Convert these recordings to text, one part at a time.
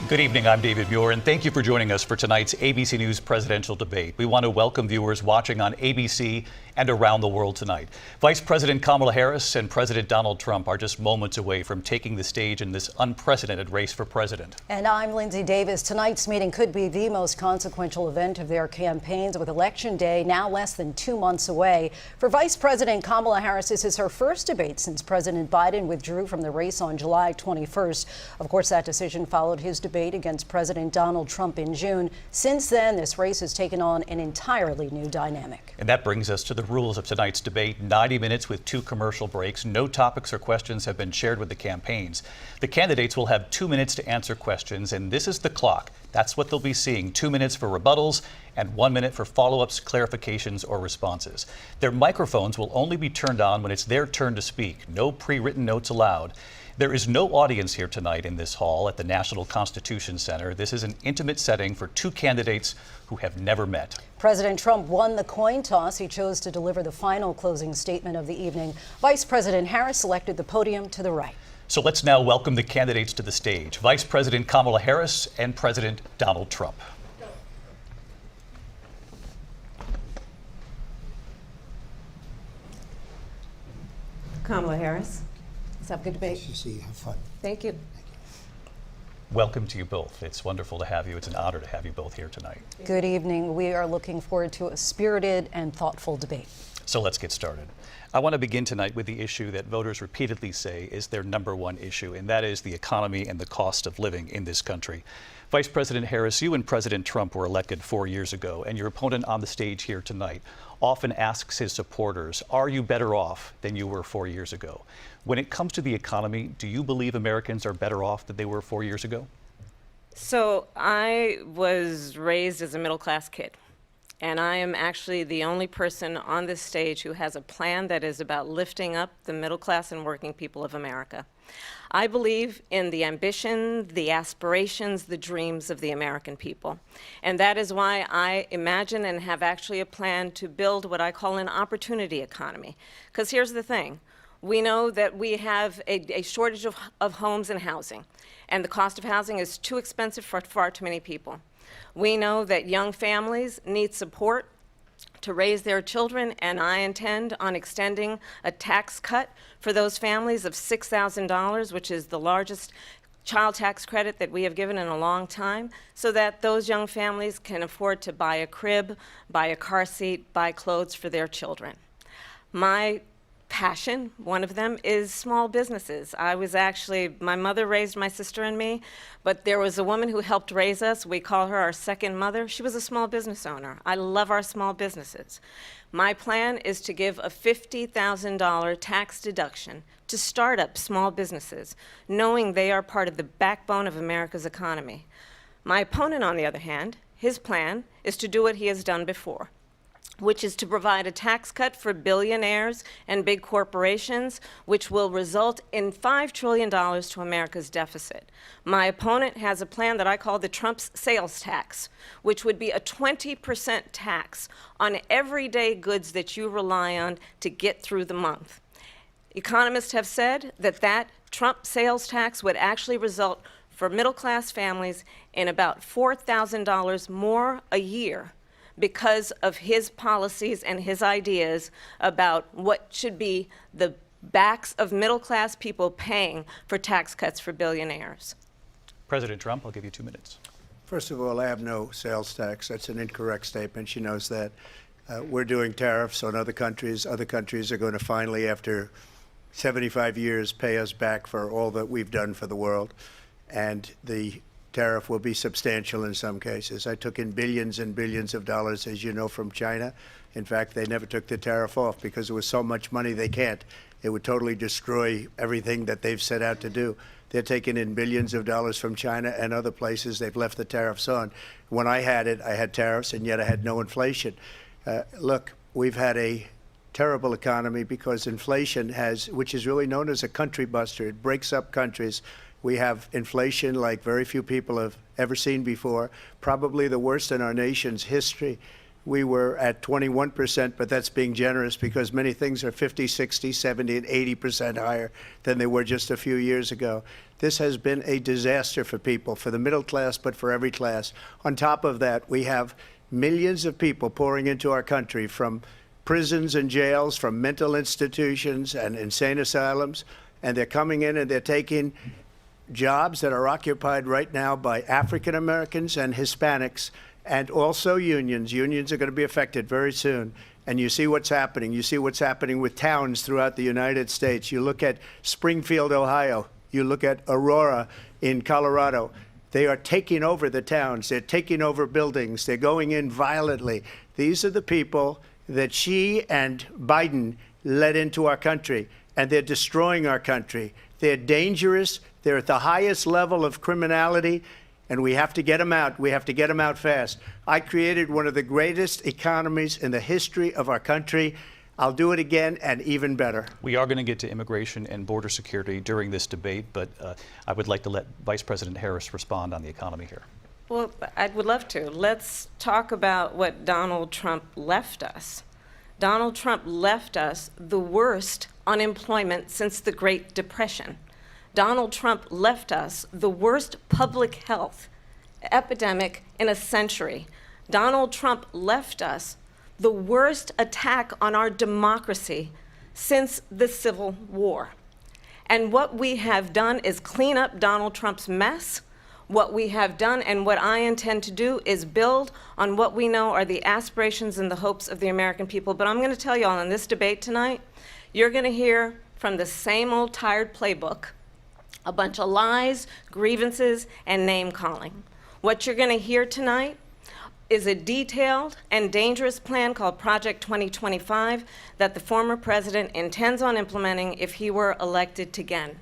Good evening, I'm David Muir, and thank you for joining us for tonight's ABC News presidential debate. We want to welcome viewers watching on ABC and around the world tonight. Vice President Kamala Harris and President Donald Trump are just moments away from taking the stage in this unprecedented race for president. And I'm Lindsay Davis. Tonight's meeting could be the most consequential event of their campaigns, with Election Day now less than 2 months away. For Vice President Kamala Harris, this is her first debate since President Biden withdrew from the race on July 21st. Of course, that decision followed his debate against President Donald Trump in June. Since then, this race has taken on an entirely new dynamic. And that brings us to the rules of tonight's debate. 90 minutes with 2 commercial breaks. No topics or questions have been shared with the campaigns. The candidates will have 2 minutes to answer questions, and this is the clock. That's what they'll be seeing. 2 minutes for rebuttals and 1 minute for follow-ups, clarifications, or responses. Their microphones will only be turned on when it's their turn to speak. No pre-written notes allowed. There is no audience here tonight in this hall at the National Constitution Center. This is an intimate setting for 2 candidates who have never met. President Trump won the coin toss. He chose to deliver the final closing statement of the evening. Vice President Harris selected the podium to the right. So let's now welcome the candidates to the stage. Vice President Kamala Harris and President Donald Trump. Kamala Harris. Let's have a good debate. Nice to see you. Have fun. Thank you. Welcome to you both. It's wonderful to have you. It's an honor to have you both here tonight. Good evening. We are looking forward to a spirited and thoughtful debate. So let's get started. I want to begin tonight with the issue that voters repeatedly say is their #1 issue, and that is the economy and the cost of living in this country. Vice President Harris, you and President Trump were elected 4 years ago, and your opponent on the stage here tonight often asks his supporters, are you better off than you were 4 years ago? When it comes to the economy, do you believe Americans are better off than they were 4 years ago? So I was raised as a middle-class kid, and I am actually the only person on this stage who has a plan that is about lifting up the middle class and working people of America. I believe in the ambition, the aspirations, the dreams of the American people. And that is why I imagine and have actually a plan to build what I call an opportunity economy. Because here's the thing. We know that we have a shortage of homes and housing, and the cost of housing is too expensive for far too many people. We know that young families need support to raise their children, and I intend on extending a tax cut for those families of $6,000, which is the largest child tax credit that we have given in a long time, so that those young families can afford to buy a crib, buy a car seat, buy clothes for their children. My passion, one of them, is small businesses. My mother raised my sister and me, but there was a woman who helped raise us. We call her our second mother. She was a small business owner. I love our small businesses. My plan is to give a $50,000 tax deduction to start up small businesses, knowing they are part of the backbone of America's economy. My opponent, on the other hand, his plan is to do what he has done before, which is to provide a tax cut for billionaires and big corporations, which will result in $5 trillion to America's deficit. My opponent has a plan that I call the Trump's sales tax, which would be a 20% tax on everyday goods that you rely on to get through the month. Economists have said that Trump sales tax would actually result for middle-class families in about $4,000 more a year, because of his policies and his ideas about what should be the backs of middle-class people paying for tax cuts for billionaires. President Trump, I'll give you 2 minutes. First of all, I have no sales tax. That's an incorrect statement. She knows that. We're doing tariffs on other countries. Other countries are going to finally, after 75 years, pay us back for all that we've done for the world. And the tariff will be substantial in some cases. I took in billions and billions of dollars, as you know, from China. In fact, they never took the tariff off because there was so much money they can't. It would totally destroy everything that they've set out to do. They're taking in billions of dollars from China and other places. They've left the tariffs on. When I had it, I had tariffs, and yet I had no inflation. Look, we've had a terrible economy because inflation which is really known as a country buster. It breaks up countries. We have inflation like very few people have ever seen before, probably the worst in our nation's history. we were at 21%, but that's being generous because many things are 50, 60, 70, and 80% higher than they were just a few years ago. This has been a disaster for people, for the middle class, but for every class. On top of that, we have millions of people pouring into our country from prisons and jails, from mental institutions and insane asylums, and they're coming in and they're taking jobs that are occupied right now by African Americans and Hispanics, and also unions. Unions are going to be affected very soon. And you see what's happening. You see what's happening with towns throughout the United States. You look at Springfield, Ohio. You look at Aurora in Colorado. They are taking over the towns. They're taking over buildings. They're going in violently. These are the people that Xi and Biden led into our country, and they're destroying our country. They're dangerous. They're at the highest level of criminality, and we have to get them out. We have to get them out fast. I created one of the greatest economies in the history of our country. I'll do it again and even better. We are going to get to immigration and border security during this debate, but I would like to let Vice President Harris respond on the economy here. Well, I would love to. Let's talk about what Donald Trump left us. Donald Trump left us the worst unemployment since the Great Depression. Donald Trump left us the worst public health epidemic in a century. Donald Trump left us the worst attack on our democracy since the Civil War. And what we have done is clean up Donald Trump's mess. What we have done and what I intend to do is build on what we know are the aspirations and the hopes of the American people. But I'm going to tell you all in this debate tonight, you're going to hear from the same old tired playbook, a bunch of lies, grievances, and name-calling. What you're going to hear tonight is a detailed and dangerous plan called Project 2025 that the former president intends on implementing if he were elected again.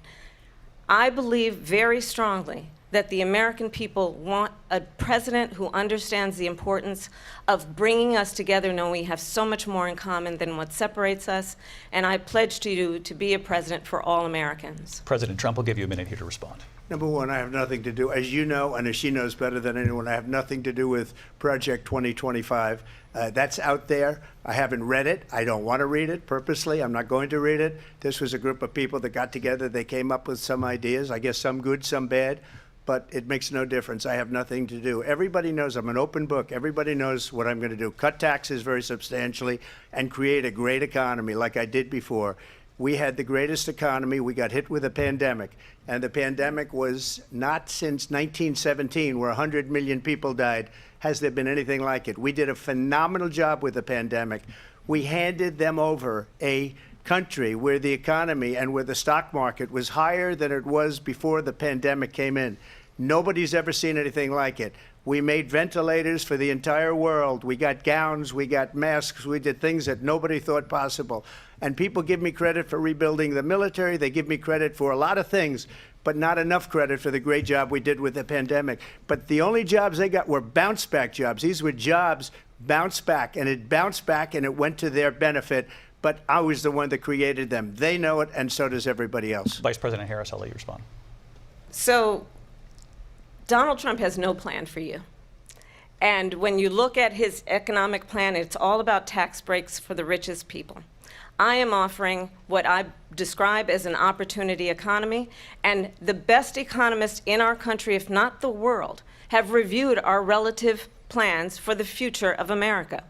I believe very strongly that the American people want a president who understands the importance of bringing us together, knowing we have so much more in common than what separates us, and I pledge to you to be a president for all Americans. President Trump will give you a minute here to respond. Number one, I have nothing to do, as you know, and as she knows better than anyone, I have nothing to do with Project 2025. That's out there. I haven't read it. I don't want to read it purposely. I'm not going to read it. This was a group of people that got together. They came up with some ideas, I guess some good, some bad, but it makes no difference. I have nothing to do. Everybody knows I'm an open book. Everybody knows what I'm going to do. Cut taxes very substantially and create a great economy like I did before. We had the greatest economy. We got hit with a pandemic, and the pandemic was not since 1917, where 100 million people died, has there been anything like it. We did a phenomenal job with the pandemic. We handed them over a country where the economy and where the stock market was higher than it was before the pandemic came in. Nobody's ever seen anything like it. We made ventilators for the entire world. We got gowns, we got masks, we did things that nobody thought possible. And people give me credit for rebuilding the military. They give me credit for a lot of things, but not enough credit for the great job we did with the pandemic. But the only jobs they got were bounce back jobs. These were jobs bounced back, and it bounced back and it went to their benefit. But I was the one that created them. They know it, and so does everybody else. Vice President Harris, I'll let you respond. So Donald Trump has no plan for you. And when you look at his economic plan, it's all about tax breaks for the richest people. I am offering what I describe as an opportunity economy, and the best economists in our country, if not the world, have reviewed our relative plans for the future of America.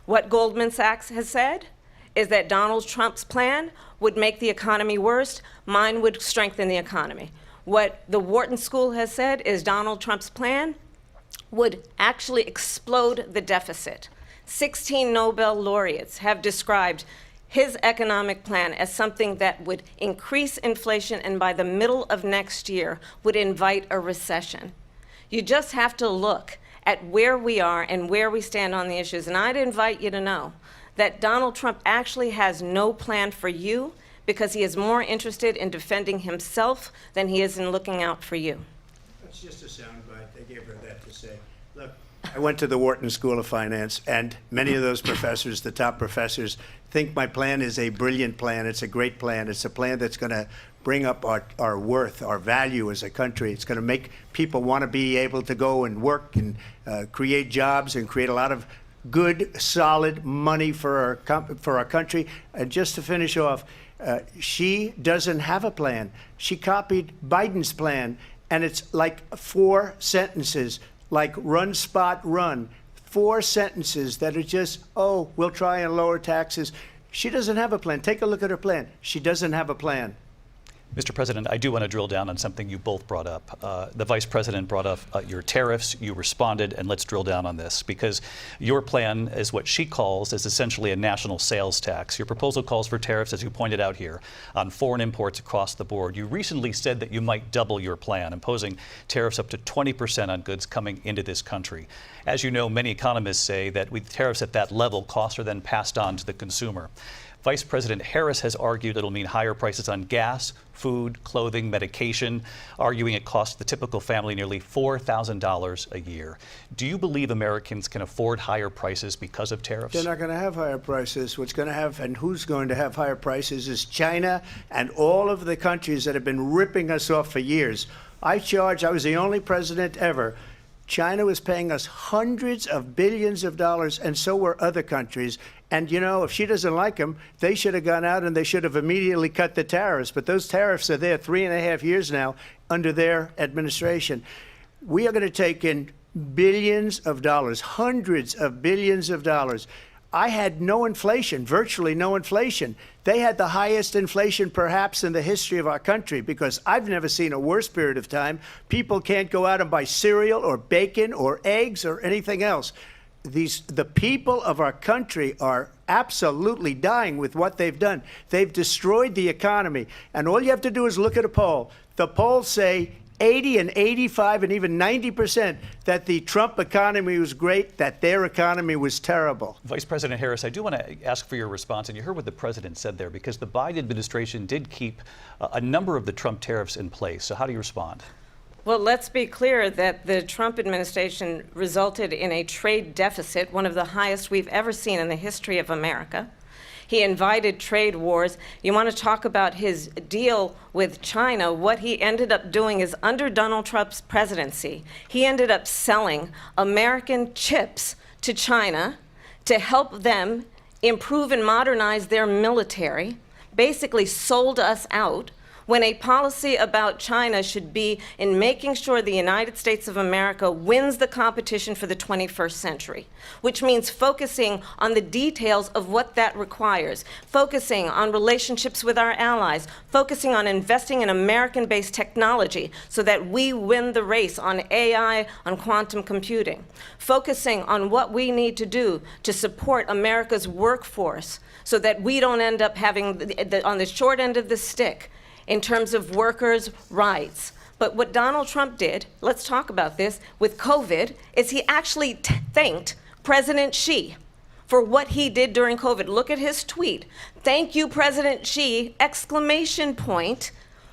What Goldman Sachs has said is that Donald Trump's plan would make the economy worse, mine would strengthen the economy. What the Wharton School has said is Donald Trump's plan would actually explode the deficit. 16 Nobel laureates have described his economic plan as something that would increase inflation and by the middle of next year would invite a recession. You just have to look at where we are and where we stand on the issues. And I'd invite you to know that Donald Trump actually has no plan for you because he is more interested in defending himself than he is in looking out for you. That's just a soundbite. They gave her that to say. Look, I went to the Wharton School of Finance, and many of those professors, the top professors, think my plan is a brilliant plan. It's a great plan. It's a plan that's going to bring up our worth, our value as a country. It's going to make people want to be able to go and work and create jobs and create a lot of good, solid money for our country. And just to finish off, she doesn't have a plan. She copied Biden's plan, and it's like 4 sentences, like run, spot, run. 4 sentences that are just, oh, we'll try and lower taxes. She doesn't have a plan. Take a look at her plan. She doesn't have a plan. Mr. President, I do want to drill down on something you both brought up. The Vice President brought up your tariffs. You responded, and let's drill down on this, because your plan is what she calls is essentially a national sales tax. Your proposal calls for tariffs, as you pointed out here, on foreign imports across the board. You recently said that you might double your plan, imposing tariffs up to 20% on goods coming into this country. As you know, many economists say that with tariffs at that level, costs are then passed on to the consumer. Vice President Harris has argued it'll mean higher prices on gas, food, clothing, medication, arguing it costs the typical family nearly $4,000 a year. Do you believe Americans can afford higher prices because of tariffs? They're not going to have higher prices. What's going to have, and who's going to have higher prices, is China and all of the countries that have been ripping us off for years. I was the only president ever. China was paying us hundreds of billions of dollars, and so were other countries. And, you know, if she doesn't like them, they should have gone out and they should have immediately cut the tariffs. But those tariffs are there 3.5 years now under their administration. We are going to take in billions of dollars, hundreds of billions of dollars. I had no inflation, virtually no inflation. They had the highest inflation perhaps in the history of our country, because I've never seen a worse period of time. People can't go out and buy cereal or bacon or eggs or anything else. The people of our country are absolutely dying with what they've done. They've destroyed the economy. And all you have to do is look at a poll. The polls say 80 and 85 and even 90% that the Trump economy was great, that their economy was terrible. Vice President Harris, I do want to ask for your response, and you heard what the president said there, because the Biden administration did keep a number of the Trump tariffs in place. So how do you respond? Well, let's be clear that the Trump administration resulted in a trade deficit, one of the highest we've ever seen in the history of America. He invited trade wars. You want to talk about his deal with China? What he ended up doing is, under Donald Trump's presidency, he ended up selling American chips to China to help them improve and modernize their military, basically sold us out, when a policy about China should be in making sure the United States of America wins the competition for the 21st century, which means focusing on the details of what that requires, focusing on relationships with our allies, focusing on investing in American-based technology so that we win the race on AI, on quantum computing, focusing on what we need to do to support America's workforce so that we don't end up having on the short end of the stick in terms of workers' rights. But what Donald Trump did, let's talk about this, with COVID, is he actually thanked President Xi for what he did during COVID. Look at his tweet. "Thank you, President Xi," exclamation point,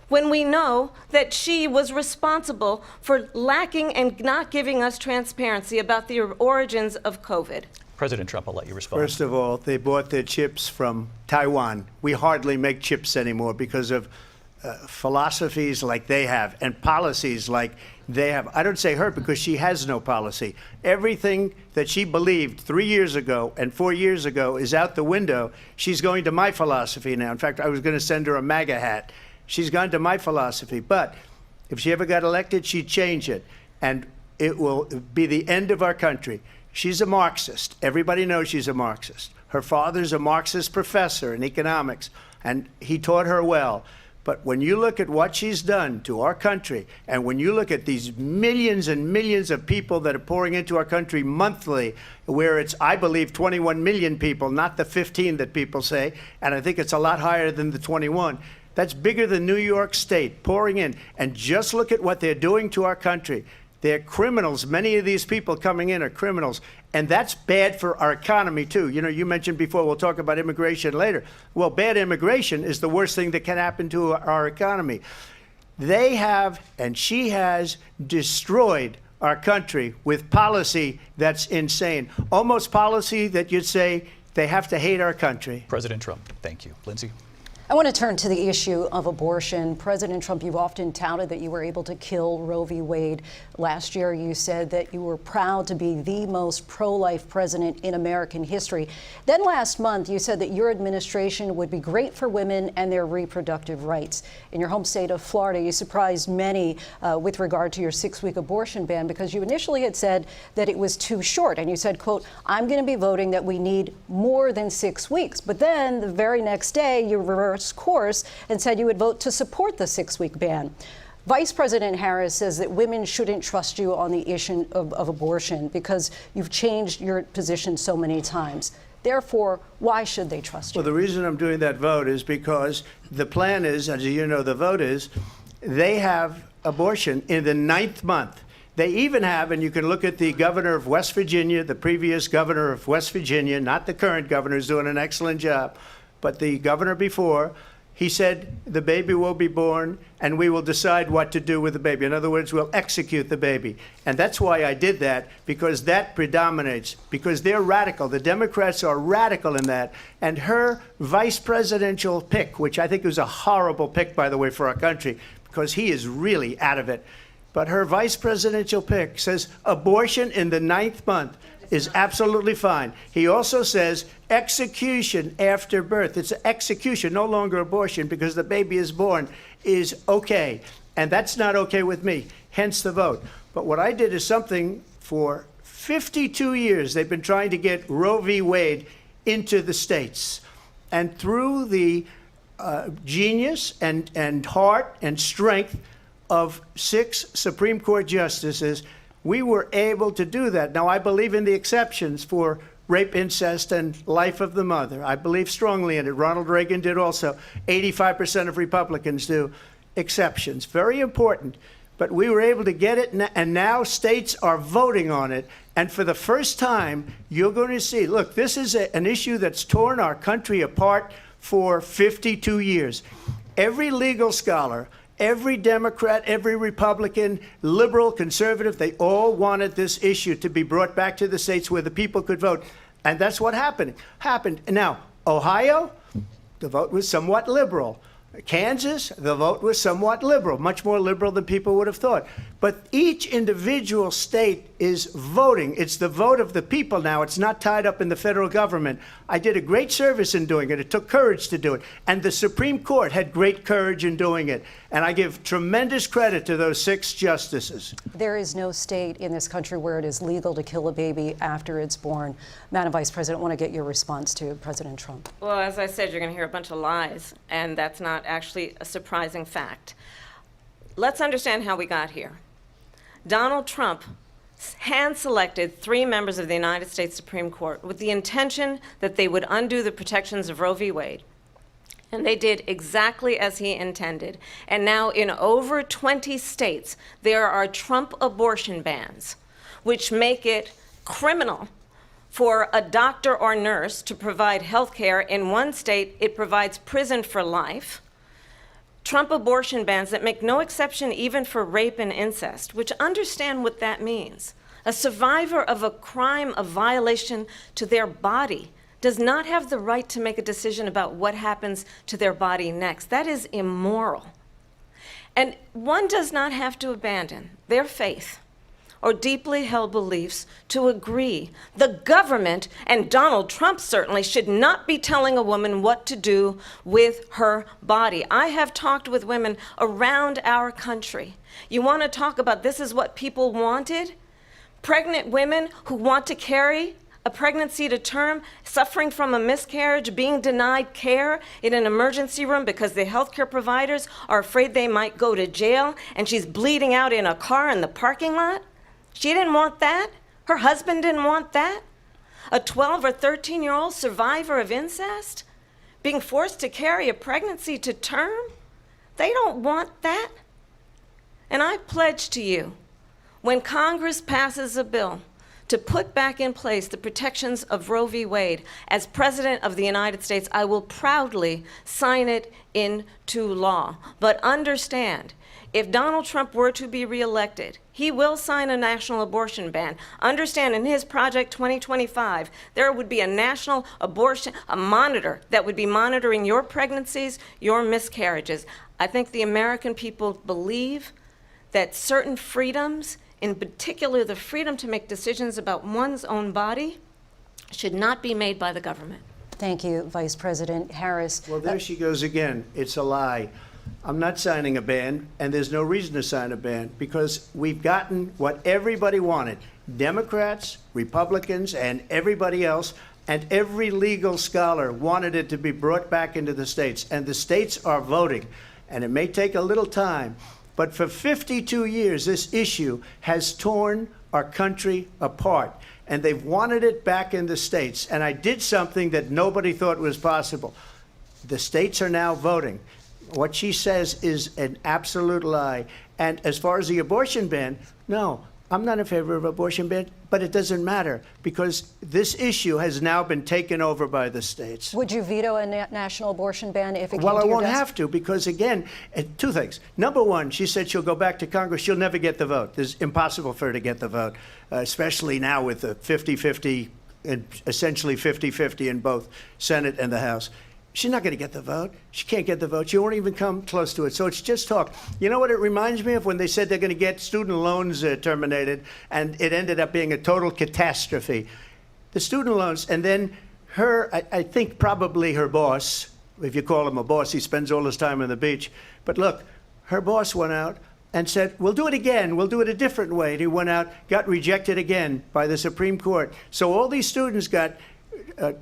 when we know that Xi was responsible for lacking and not giving us transparency about the origins of COVID. President Trump, I'll let you respond. First of all, they bought their chips from Taiwan. We hardly make chips anymore because of philosophies like they have and policies like they have. I don't say her because she has no policy. Everything that she believed 3 years ago and 4 years ago is out the window. She's going to my philosophy now. In fact, I was going to send her a MAGA hat. She's gone to my philosophy. But if she ever got elected, she'd change it. And it will be the end of our country. She's a Marxist. Everybody knows she's a Marxist. Her father's a Marxist professor in economics, and he taught her well. But when you look at what she's done to our country, and when you look at these millions and millions of people that are pouring into our country monthly, where it's, I believe, 21 million people, not the 15 that people say, and I think it's a lot higher than the 21. That's bigger than New York State pouring in. And just look at what they're doing to our country. They're criminals. Many of these people coming in are criminals. And that's bad for our economy, too. You know, you mentioned before, we'll talk about immigration later. Well, bad immigration is the worst thing that can happen to our economy. They have, and she has, destroyed our country with policy that's insane. Almost policy that you'd say they have to hate our country. President Trump, thank you. Lindsay? I want to turn to the issue of abortion. President Trump, you've often touted that you were able to kill Roe v. Wade. Last year, you said that you were proud to be the most pro-life president in American history. Then last month, you said that your administration would be great for women and their reproductive rights. In your home state of Florida, you surprised many with regard to your 6-week abortion ban because you initially had said that it was too short. And you said, quote, I'm going to be voting that we need more than 6 weeks. But then the very next day, you reversed course and said you would vote to support the 6-week ban. Vice President Harris says that women shouldn't trust you on the issue of abortion because you've changed your position so many times. Therefore, why should they trust you? Well, the reason I'm doing that vote is because the plan is, as you know, the vote is, they have abortion in the 9th month. They even have, and you can look at the governor of West Virginia, the previous governor of West Virginia, not the current governor, who's doing an excellent job, but the governor before, he said the baby will be born and we will decide what to do with the baby. In other words, we'll execute the baby. And that's why I did that, because that predominates, because they're radical. The Democrats are radical in that. And her vice presidential pick, which I think was a horrible pick, by the way, for our country, because he is really out of it. But her vice presidential pick says abortion in the 9th month is absolutely fine. He also says execution after birth. It's execution, no longer abortion, because the baby is born, is okay. And that's not okay with me, hence the vote. But what I did is something for 52 years. They've been trying to get Roe v. Wade into the states. And through the genius and heart and strength of 6 Supreme Court justices, we were able to do that. Now, I believe in the exceptions for rape, incest, and life of the mother. I believe strongly in it. Ronald Reagan did also. 85% of Republicans do. Exceptions. Very important. But we were able to get it, and now states are voting on it. And for the first time, you're going to see, look, this is an issue that's torn our country apart for 52 years. Every legal scholar, every Democrat, every Republican, liberal, conservative, they all wanted this issue to be brought back to the states where the people could vote. And that's what happened. Now, Ohio, the vote was somewhat liberal. Kansas, the vote was somewhat liberal, much more liberal than people would have thought. But each individual state is voting. It's the vote of the people now. It's not tied up in the federal government. I did a great service in doing it. It took courage to do it. And the Supreme Court had great courage in doing it. And I give tremendous credit to those 6 justices. There is no state in this country where it is legal to kill a baby after it's born. Madam Vice President, I want to get your response to President Trump. Well, as I said, you're going to hear a bunch of lies, and that's not actually a surprising fact. Let's understand how we got here. Donald Trump hand-selected 3 members of the United States Supreme Court with the intention that they would undo the protections of Roe v. Wade. And they did exactly as he intended. And now in over 20 states, there are Trump abortion bans, which make it criminal for a doctor or nurse to provide health care. In one state, it provides prison for life. Trump abortion bans that make no exception even for rape and incest, which understand what that means. A survivor of a crime of violation to their body does not have the right to make a decision about what happens to their body next. That is immoral. And one does not have to abandon their faith or deeply held beliefs to agree. The government, and Donald Trump certainly, should not be telling a woman what to do with her body. I have talked with women around our country. You want to talk about this is what people wanted? Pregnant women who want to carry a pregnancy to term, suffering from a miscarriage, being denied care in an emergency room because the healthcare providers are afraid they might go to jail, and she's bleeding out in a car in the parking lot. She didn't want that. Her husband didn't want that. A 12 or 13-year-old survivor of incest being forced to carry a pregnancy to term. They don't want that. And I pledge to you, when Congress passes a bill to put back in place the protections of Roe v. Wade. As President of the United States, I will proudly sign it into law. But understand, if Donald Trump were to be reelected, he will sign a national abortion ban. Understand, in his Project 2025, there would be a national abortion, a monitor that would be monitoring your pregnancies, your miscarriages. I think the American people believe that certain freedoms, in particular the freedom to make decisions about one's own body, should not be made by the government. Thank you, Vice President Harris. Well, there she goes again. It's a lie. I'm not signing a ban, and there's no reason to sign a ban because we've gotten what everybody wanted. Democrats, Republicans, and everybody else, and every legal scholar wanted it to be brought back into the states, and the states are voting. And it may take a little time, but for 52 years, this issue has torn our country apart, and they've wanted it back in the states. And I did something that nobody thought was possible. The states are now voting. What she says is an absolute lie. And as far as the abortion ban, no, I'm not in favor of abortion ban, but it doesn't matter because this issue has now been taken over by the states. Would you veto a national abortion ban if it came Well, to I your won't desk? have to because, again, two things. Number one, she said she'll go back to Congress. She'll never get the vote. It's impossible for her to get the vote, especially now with the 50-50, and essentially 50-50 in both Senate and the House. She's not going to get the vote. She can't get the vote. She won't even come close to it. So it's just talk. You know what it reminds me of? When they said they're going to get student loans terminated, and it ended up being a total catastrophe. The student loans, and then her, I think probably her boss, if you call him a boss, he spends all his time on the beach. But look, her boss went out and said, we'll do it again. We'll do it a different way. And he went out, got rejected again by the Supreme Court. So all these students got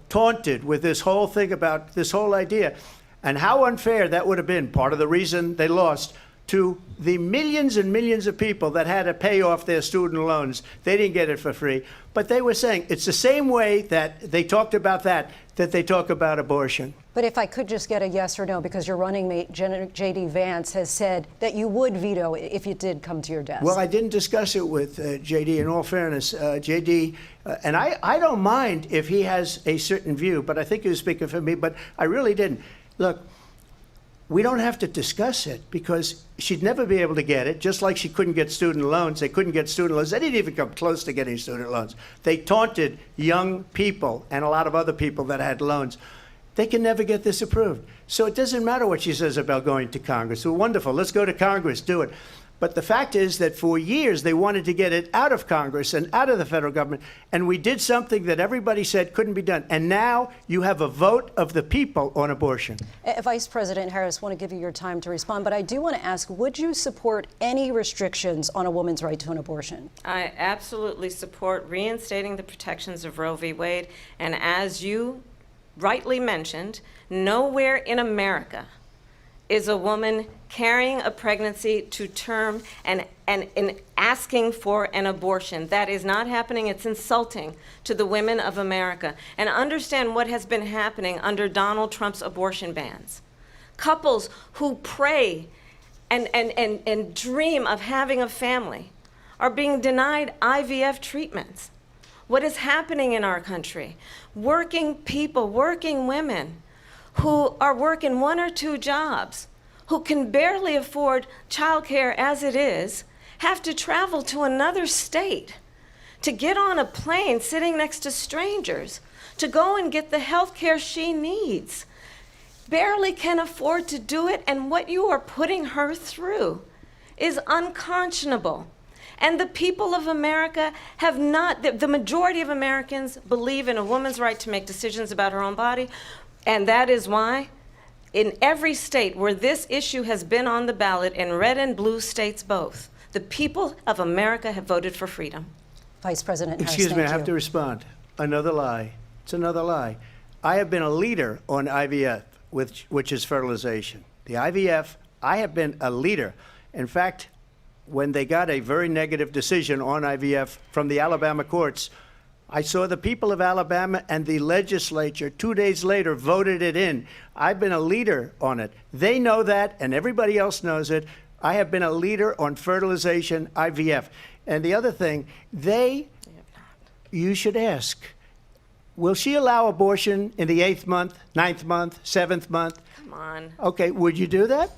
taunted with this whole thing about this whole idea. And how unfair that would have been, part of the reason they lost, to the millions and millions of people that had to pay off their student loans. They didn't get it for free. But they were saying it's the same way that they talked about that they talk about abortion. But if I could just get a yes or no, because your running mate, J.D. Vance, has said that you would veto it if it did come to your desk. Well, I didn't discuss it with J.D. In all fairness, J.D., and I don't mind if he has a certain view, but I think he was speaking for me, but I really didn't. Look, we don't have to discuss it because she'd never be able to get it, just like she couldn't get student loans. They couldn't get student loans. They didn't even come close to getting student loans. They taunted young people and a lot of other people that had loans. They can never get this approved. So it doesn't matter what she says about going to Congress. Well, wonderful. Let's go to Congress, do it. But the fact is that for years they wanted to get it out of Congress and out of the federal government, and we did something that everybody said couldn't be done. And now you have a vote of the people on abortion. Vice President Harris, I want to give you your time to respond, but I do want to ask, would you support any restrictions on a woman's right to an abortion? I absolutely support reinstating the protections of Roe v. Wade, and as you rightly mentioned, nowhere in America is a woman carrying a pregnancy to term and asking for an abortion. That is not happening. It's insulting to the women of America. And understand what has been happening under Donald Trump's abortion bans. Couples who pray and dream of having a family are being denied IVF treatments. What is happening in our country? Working people, working women who are working 1 or 2 jobs, who can barely afford childcare as it is, have to travel to another state to get on a plane sitting next to strangers to go and get the health care she needs. Barely can afford to do it, and what you are putting her through is unconscionable. And the people of America have not, the majority of Americans believe in a woman's right to make decisions about her own body, and that is why in every state where this issue has been on the ballot, in red and blue states both, the people of America have voted for freedom. Vice President Harris, Excuse me, I thank have you. to respond. Another lie. It's another lie. I have been a leader on IVF, which is fertilization. The IVF, I have been a leader. In fact, when they got a very negative decision on IVF from the Alabama courts, I saw the people of Alabama and the legislature 2 days later voted it in. I've been a leader on it. They know that, and everybody else knows it. I have been a leader on fertilization, IVF. And the other thing, they you should ask, will she allow abortion in the 8th month, 9th month, 7th month? Come on. Okay, would you do that?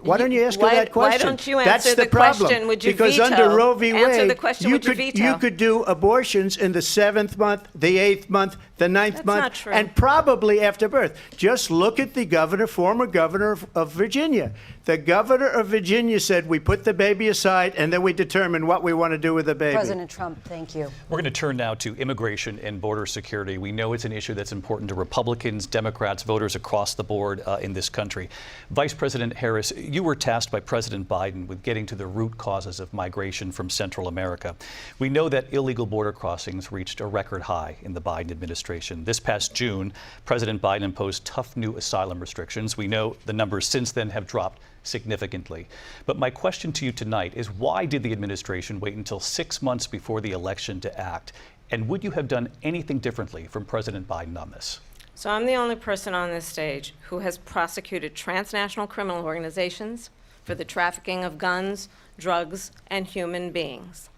Why don't you ask her that Why question? don't you That's answer the the problem. question, would you Because veto? under Roe v. Wade, Answer the question, would you veto? you could do abortions in the 7th month, the 8th month, the 9th That's month, not true. and probably after birth. Just look at the governor, former governor of Virginia. The governor of Virginia said, we put the baby aside and then we determine what we want to do with the baby. President Trump, thank you. We're going to turn now to immigration and border security. We know it's an issue that's important to Republicans, Democrats, voters across the board in this country. Vice President Harris, you were tasked by President Biden with getting to the root causes of migration from Central America. We know that illegal border crossings reached a record high in the Biden administration. This past June, President Biden imposed tough new asylum restrictions. We know the numbers since then have dropped significantly. But my question to you tonight is, why did the administration wait until 6 months before the election to act? And would you have done anything differently from President Biden on this? So I'm the only person on this stage who has prosecuted transnational criminal organizations for the trafficking of guns, drugs, and human beings.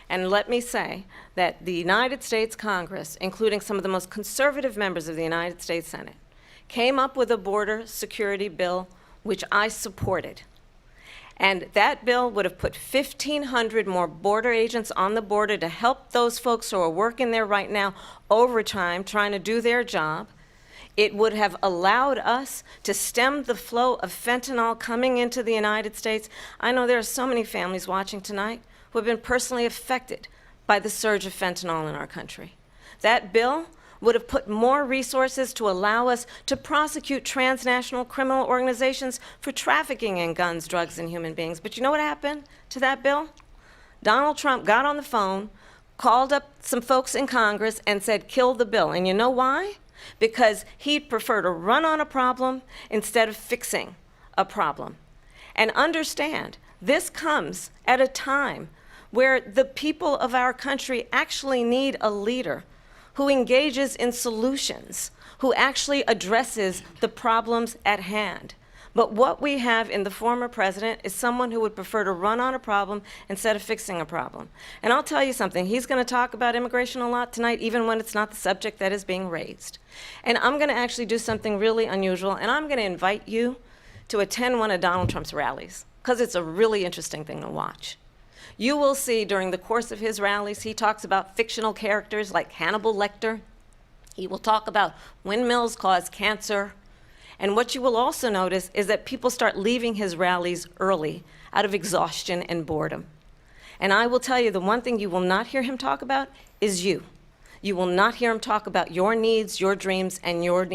And let me say that the United States Congress, including some of the most conservative members of the United States Senate, came up with a border security bill which I supported. And that bill would have put 1,500 more border agents on the border to help those folks who are working there right now overtime, trying to do their job. It would have allowed us to stem the flow of fentanyl coming into the United States. I know there are so many families watching tonight who have been personally affected by the surge of fentanyl in our country. That bill would have put more resources to allow us to prosecute transnational criminal organizations for trafficking in guns, drugs, and human beings. But you know what happened to that bill? Donald Trump got on the phone, called up some folks in Congress, and said, kill the bill. And you know why? Because he'd prefer to run on a problem instead of fixing a problem. And understand, this comes at a time where the people of our country actually need a leader who engages in solutions, who actually addresses the problems at hand. But what we have in the former president is someone who would prefer to run on a problem instead of fixing a problem. And I'll tell you something, he's going to talk about immigration a lot tonight, even when it's not the subject that is being raised. And I'm going to actually do something really unusual, and I'm going to invite you to attend one of Donald Trump's rallies, because it's a really interesting thing to watch. You will see during the course of his rallies, he talks about fictional characters like Hannibal Lecter. He will talk about windmills cause cancer. And what you will also notice is that people start leaving his rallies early out of exhaustion and boredom. And I will tell you, the one thing you will not hear him talk about is you. You will not hear him talk about your needs, your dreams, and your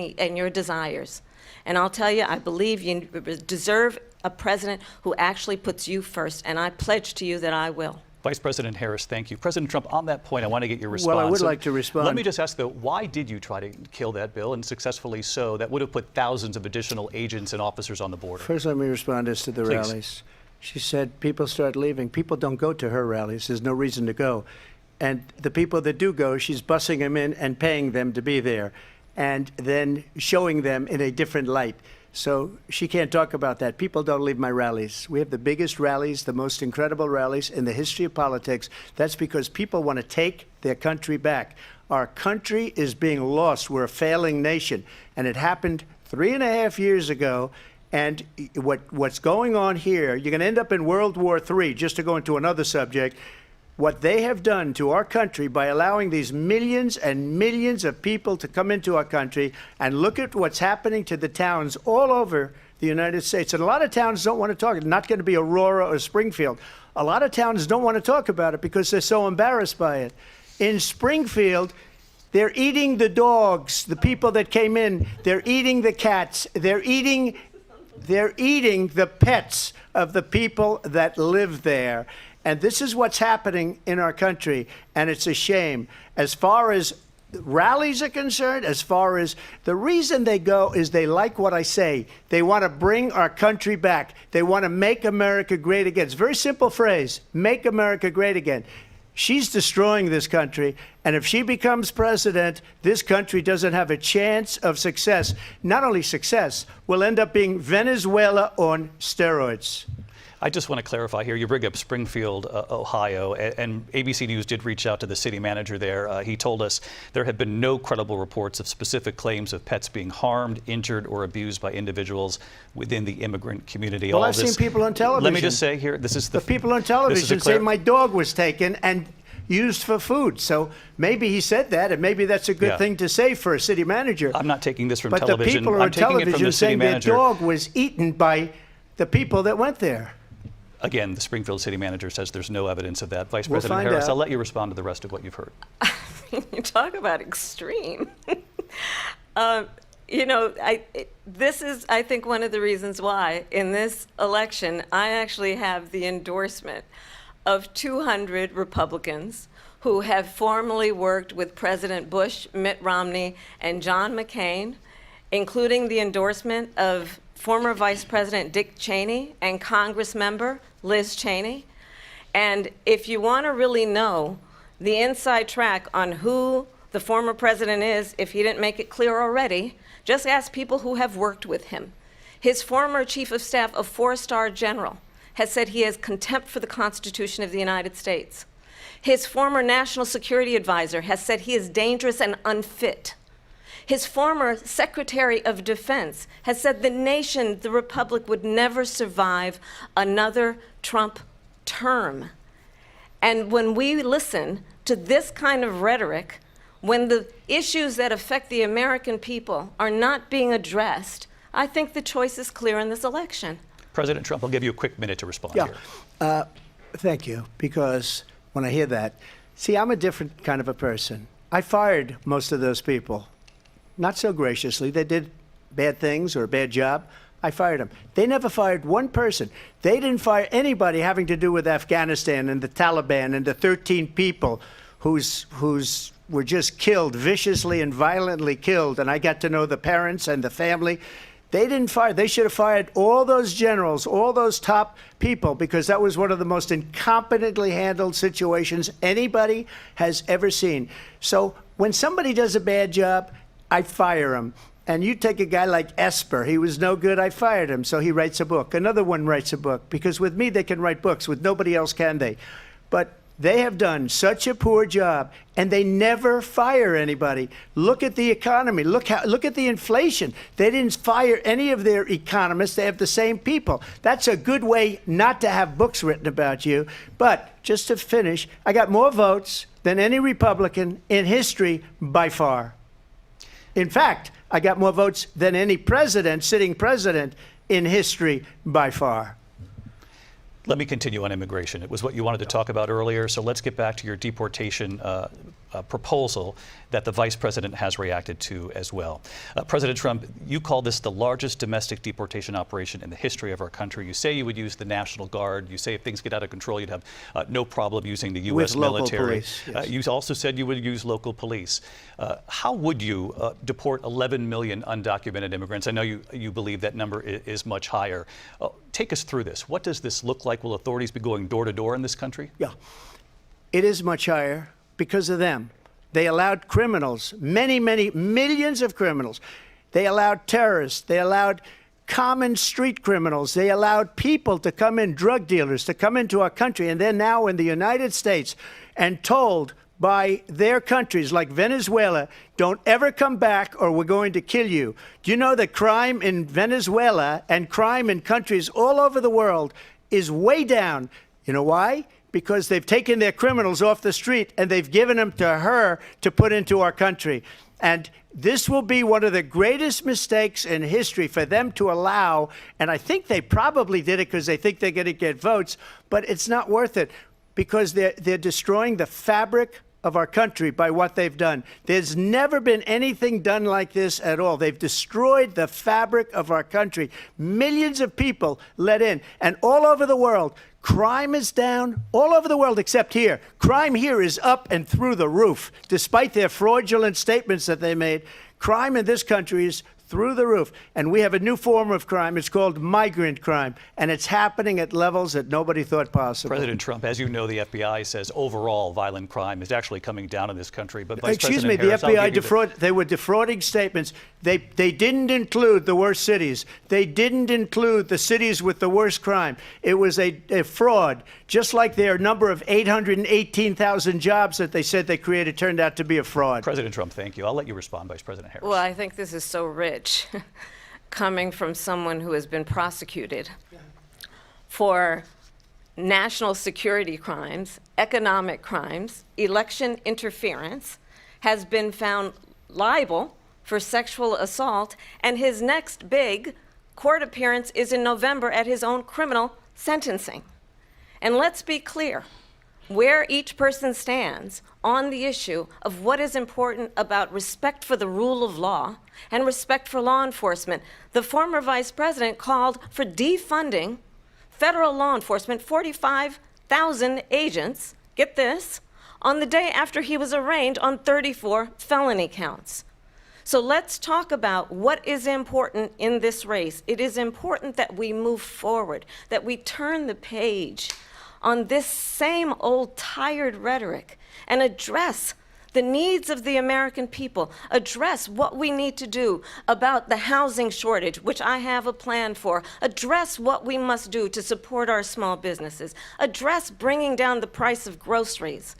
desires. And I'll tell you, I believe you deserve a president who actually puts you first, and I pledge to you that I will. Vice President Harris, thank you. President Trump, on that point, I want to get your response. Well, I would like to respond. Let me just ask, though, why did you try to kill that bill, and successfully so, that would have put thousands of additional agents and officers on the border? First, let me respond as to the Please. rallies. She said people start leaving. People don't go to her rallies. There's no reason to go. And the people that do go, she's bussing them in and paying them to be there, and then showing them in a different light. So she can't talk about that. People don't leave my rallies. We have the biggest rallies, the most incredible rallies in the history of politics. That's because people want to take their country back. Our country is being lost. We're a failing nation. And it happened 3.5 years ago. And what's going on here, you're going to end up in World War III, just to go into another subject. What they have done to our country by allowing these millions and millions of people to come into our country, and look at what's happening to the towns all over the United States. And a lot of towns don't want to talk. It's not going to be Aurora or Springfield. A lot of towns don't want to talk about it because they're so embarrassed by it. In Springfield, they're eating the dogs, the people that came in. They're eating the cats. They're eating the pets of the people that live there. And this is what's happening in our country, and it's a shame. As far as rallies are concerned, as far as the reason they go is they like what I say. They want to bring our country back. They want to make America great again. It's a very simple phrase, make America great again. She's destroying this country, and if she becomes president, this country doesn't have a chance of success. Not only success, we'll end up being Venezuela on steroids. I just want to clarify here. You bring up Springfield, Ohio, and ABC News did reach out to the city manager there. He told us there have been no credible reports of specific claims of pets being harmed, injured, or abused by individuals within the immigrant community. Well, All I've this- seen people on television. Let me just say here, this is The people on this is television a say my dog was taken and used for food. So maybe he said that, and maybe that's a good Yeah. thing to say for a city manager. I'm not taking this from But the television. people I'm on taking it from television the city saying their manager. dog was eaten by the people that went there. Again, the Springfield city manager says there's no evidence of that. Vice We'll President find Harris, out. I'll let you respond to the rest of what you've heard. You talk about extreme. This is, I think, one of the reasons why in this election I actually have the endorsement of 200 Republicans who have formerly worked with President Bush, Mitt Romney, and John McCain, including the endorsement of former Vice President Dick Cheney and Congress member Liz Cheney. And if you want to really know the inside track on who the former president is, if he didn't make it clear already, just ask people who have worked with him. His former chief of staff, a 4-star general, has said he has contempt for the Constitution of the United States. His former national security advisor has said he is dangerous and unfit. His former Secretary of Defense has said the nation, the republic, would never survive another Trump term. And when we listen to this kind of rhetoric, when the issues that affect the American people are not being addressed, I think the choice is clear in this election. President Trump, I'll give you a quick minute to respond Yeah. here. Thank you, because when I hear that, see, I'm a different kind of a person. I fired most of those people. Not so graciously. They did bad things or a bad job. I fired them. They never fired one person. They didn't fire anybody having to do with Afghanistan and the Taliban and the 13 people whose were just killed, viciously and violently killed. And I got to know the parents and the family. They didn't fire. They should have fired all those generals, all those top people, because that was one of the most incompetently handled situations anybody has ever seen. So when somebody does a bad job, I fire him. And you take a guy like Esper. He was no good. I fired him. So he writes a book. Another one writes a book. Because with me, they can write books. With nobody else can they. But they have done such a poor job, and they never fire anybody. Look at the economy. Look at the inflation. They didn't fire any of their economists. They have the same people. That's a good way not to have books written about you. But just to finish, I got more votes than any Republican in history by far. In fact, I got more votes than any president, sitting president, in history by far. Let me continue on immigration. It was what you wanted to talk about earlier, so let's get back to your deportation proposal that the vice president has reacted to as well. President Trump, you call this the largest domestic deportation operation in the history of our country. You say you would use the National Guard. You say if things get out of control, you'd have no problem using the U.S. With local military. police, yes. You also said you would use local police. How would you deport 11 million undocumented immigrants? I know you believe that number is much higher. Take us through this. What does this look like? Will authorities be going door to door in this country? Yeah. It is much higher because of them. They allowed criminals, many, many millions of criminals. They allowed terrorists. They allowed common street criminals. They allowed people to come in, drug dealers, to come into our country. And they're now in the United States and told by their countries like Venezuela, don't ever come back or we're going to kill you. Do you know that crime in Venezuela and crime in countries all over the world is way down? You know why? Because they've taken their criminals off the street and they've given them to her to put into our country. And this will be one of the greatest mistakes in history for them to allow. And I think they probably did it because they think they're going to get votes, but it's not worth it because they're destroying the fabric of our country by what they've done. There's never been anything done like this at all. They've destroyed the fabric of our country. Millions of people let in, and all over the world, crime is down all over the world except here. Crime here is up and through the roof. Despite their fraudulent statements that they made, crime in this country is through the roof. And we have a new form of crime. It's called migrant crime. And it's happening at levels that nobody thought possible. President Trump, as you know, the FBI says overall violent crime is actually coming down in this country. But Vice Excuse me, President the Harris, I'll FBI give you they were defrauding statements. They didn't include the worst cities. They didn't include the cities with the worst crime. It was a fraud, just like their number of 818,000 jobs that they said they created turned out to be a fraud. President Trump, thank you. I'll let you respond, Vice President Harris. Well, I think this is so rich, coming from someone who has been prosecuted for national security crimes, economic crimes, election interference, has been found liable for sexual assault, and his next big court appearance is in November at his own criminal sentencing. And let's be clear where each person stands on the issue of what is important about respect for the rule of law and respect for law enforcement. The former vice president called for defunding federal law enforcement, 45,000 agents, get this, on the day after he was arraigned on 34 felony counts. So let's talk about what is important in this race. It is important that we move forward, that we turn the page on this same old tired rhetoric and address the needs of the American people, address what we need to do about the housing shortage, which I have a plan for, address what we must do to support our small businesses, address bringing down the price of groceries.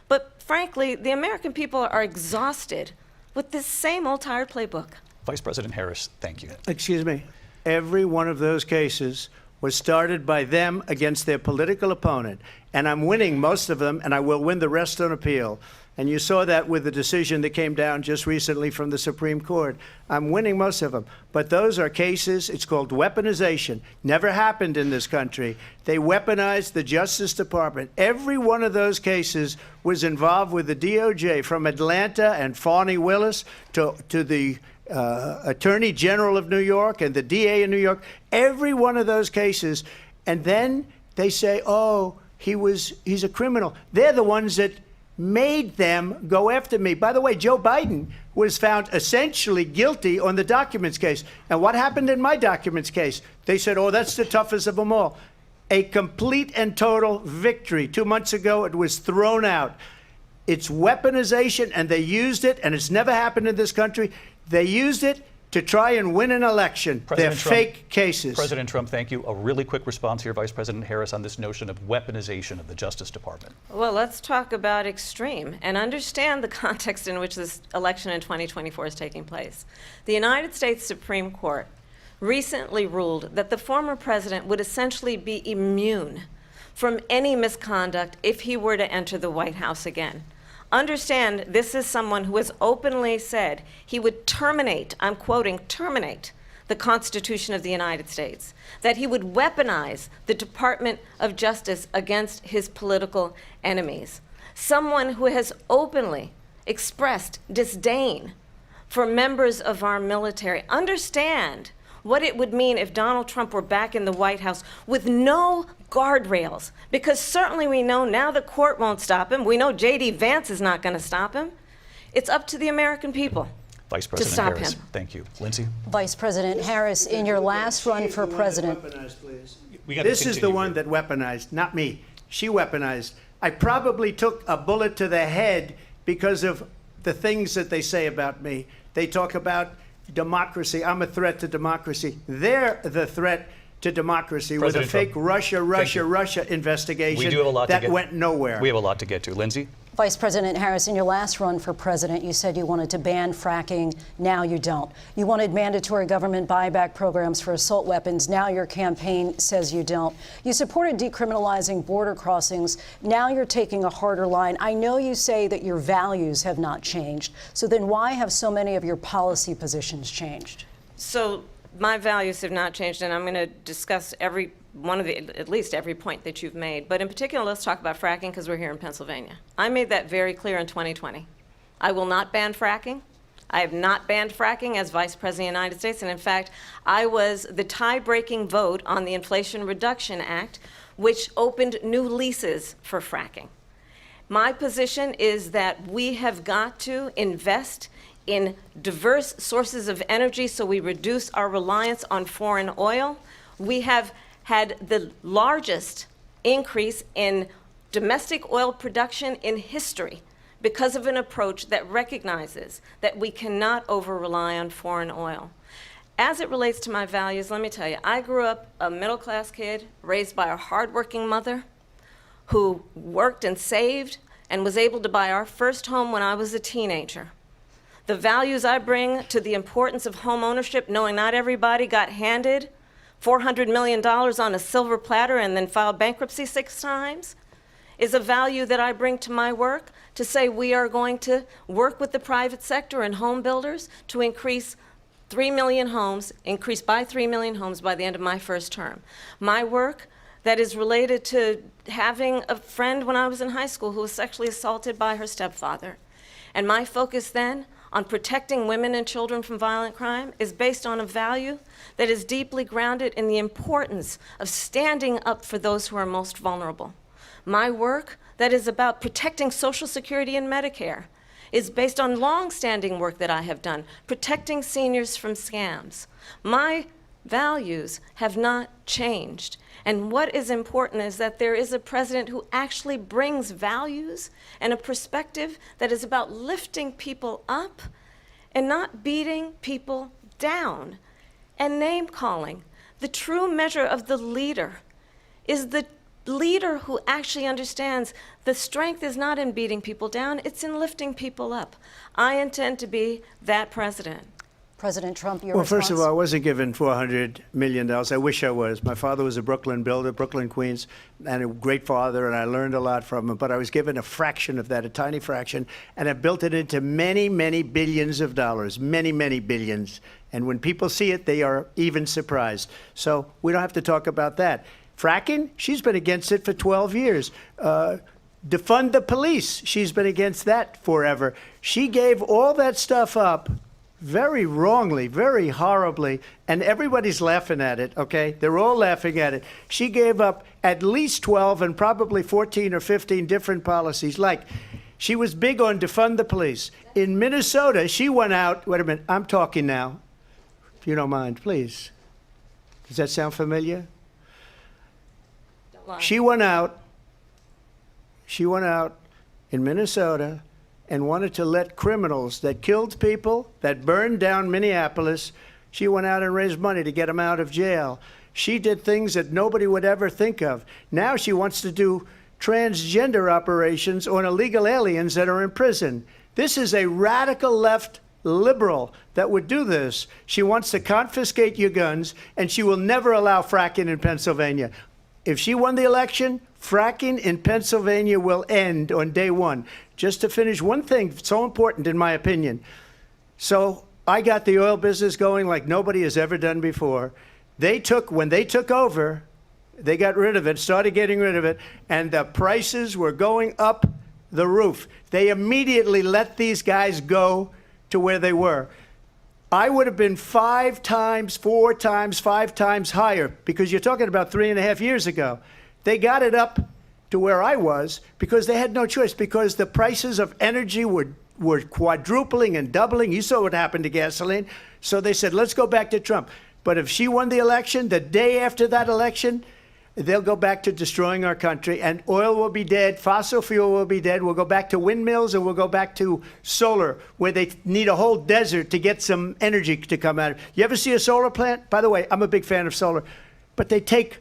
But frankly, the American people are exhausted with this same old tired playbook. Vice President Harris, thank you. Excuse me. Every one of those cases was started by them against their political opponent. And I'm winning most of them, and I will win the rest on appeal. And you saw that with the decision that came down just recently from the Supreme Court. I'm winning most of them. But those are cases, it's called weaponization. Never happened in this country. They weaponized the Justice Department. Every one of those cases was involved with the DOJ, from Atlanta and Fani Willis to the Attorney General of New York and the DA in New York. Every one of those cases. And then they say, oh, he's a criminal. They're the ones that made them go after me. By the way, Joe Biden was found essentially guilty on the documents case. And what happened in my documents case? They said, oh, that's the toughest of them all. A complete and total victory. 2 months ago, it was thrown out. It's weaponization, and they used it, and it's never happened in this country. They used it to try and win an election. They're fake cases. President Trump, thank you. A really quick response here, Vice President Harris, on this notion of weaponization of the Justice Department. Well, let's talk about extreme and understand the context in which this election in 2024 is taking place. The United States Supreme Court recently ruled that the former president would essentially be immune from any misconduct if he were to enter the White House again. Understand, this is someone who has openly said he would terminate, I'm quoting, terminate the Constitution of the United States, that he would weaponize the Department of Justice against his political enemies. Someone who has openly expressed disdain for members of our military. Understand what it would mean if Donald Trump were back in the White House with no guardrails, because certainly we know now the court won't stop him. We know J.D. Vance is not going to stop him. It's up to the American people Vice President to stop Harris, him. thank you. Lindsay? Vice President Harris, in your last run for president. This is the one that weaponized, not me. She weaponized. I probably took a bullet to the head because of the things that they say about me. They talk about democracy. I'm a threat to democracy. They're the threat to democracy with a fake Russia investigation We do have a lot to that get. went nowhere. We have a lot to get to. Lindsay? Vice President Harris, in your last run for president, you said you wanted to ban fracking. Now you don't. You wanted mandatory government buyback programs for assault weapons. Now your campaign says you don't. You supported decriminalizing border crossings. Now you're taking a harder line. I know you say that your values have not changed. So then why have so many of your policy positions changed? So my values have not changed, and I'm going to discuss every one of the, at least every point that you've made. But in particular, let's talk about fracking, because we're here in Pennsylvania. I made that very clear in 2020. I will not ban fracking. I have not banned fracking as Vice President of the United States. And in fact, I was the tie-breaking vote on the Inflation Reduction Act, which opened new leases for fracking. My position is that we have got to invest in diverse sources of energy so we reduce our reliance on foreign oil. We have had the largest increase in domestic oil production in history because of an approach that recognizes that we cannot over-rely on foreign oil. As it relates to my values, let me tell you, I grew up a middle-class kid raised by a hardworking mother who worked and saved and was able to buy our first home when I was a teenager. The values I bring to the importance of home ownership, knowing not everybody got handed $400 million on a silver platter and then filed bankruptcy 6 times, is a value that I bring to my work to say we are going to work with the private sector and home builders to increase 3 million homes, increase by 3 million homes by the end of my first term. My work that is related to having a friend when I was in high school who was sexually assaulted by her stepfather. And my focus then on protecting women and children from violent crime is based on a value that is deeply grounded in the importance of standing up for those who are most vulnerable. My work that is about protecting Social Security and Medicare is based on long-standing work that I have done, protecting seniors from scams. My values have not changed. And what is important is that there is a president who actually brings values and a perspective that is about lifting people up and not beating people down and name-calling. The true measure of the leader is the leader who actually understands the strength is not in beating people down, it's in lifting people up. I intend to be that president. President Trump, your Well, response? first of all, I wasn't given $400 million. I wish I was. My father was a Brooklyn builder, Brooklyn, Queens, and a great father, and I learned a lot from him. But I was given a fraction of that, a tiny fraction, and I built it into many, many billions of dollars, many, many billions. And when people see it, they are even surprised. So we don't have to talk about that. Fracking, she's been against it for 12 years. Defund the police, she's been against that forever. She gave all that stuff up very wrongly, very horribly, and everybody's laughing at it, okay? They're all laughing at it. She gave up at least 12 and probably 14 or 15 different policies. Like, she was big on defund the police. In Minnesota, she went out, wait a minute, I'm talking now, if you don't mind, please. Does that sound familiar? She went out in Minnesota and wanted to let criminals that killed people, that burned down Minneapolis, she went out and raised money to get them out of jail. She did things that nobody would ever think of. Now she wants to do transgender operations on illegal aliens that are in prison. This is a radical left liberal that would do this. She wants to confiscate your guns, and she will never allow fracking in Pennsylvania. If she won the election, fracking in Pennsylvania will end on day one. Just to finish, one thing so important in my opinion. So I got the oil business going like nobody has ever done before. When they took over, they got rid of it, started getting rid of it, and the prices were going up the roof. They immediately let these guys go to where they were. I would have been 5 times, 4 times, 5 times higher, because you're talking about 3.5 years ago. They got it up to where I was because they had no choice, because the prices of energy were quadrupling and doubling. You saw what happened to gasoline. So they said, let's go back to Trump. But if she won the election, the day after that election, they'll go back to destroying our country, and oil will be dead, fossil fuel will be dead, we'll go back to windmills, and we'll go back to solar, where they need a whole desert to get some energy to come out. You ever see a solar plant? By the way, I'm a big fan of solar, but they take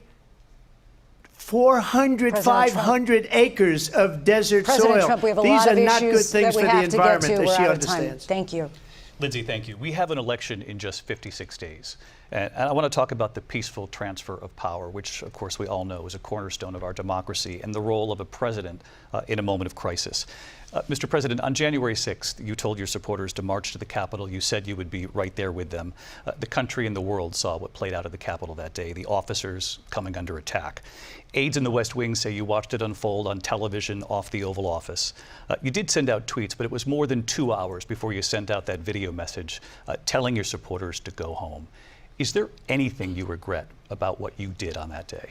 400, President 500 acres of desert President soil. Trump, we have a These lot are of not good issues things that we for the have to get environment, to. as We're she out of time. understands. Thank you. Lindsay, thank you. We have an election in just 56 days. And I want to talk about the peaceful transfer of power, which, of course, we all know is a cornerstone of our democracy, and the role of a president in a moment of crisis. Mr. President, on January 6th, you told your supporters to march to the Capitol. You said you would be right there with them. The country and the world saw what played out at the Capitol that day, the officers coming under attack. Aides in the West Wing say you watched it unfold on television off the Oval Office. You did send out tweets, but it was more than 2 hours before you sent out that video message telling your supporters to go home. Is there anything you regret about what you did on that day?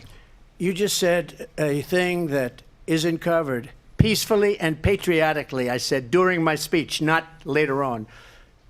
You just said a thing that isn't covered. Peacefully and patriotically, I said during my speech, not later on.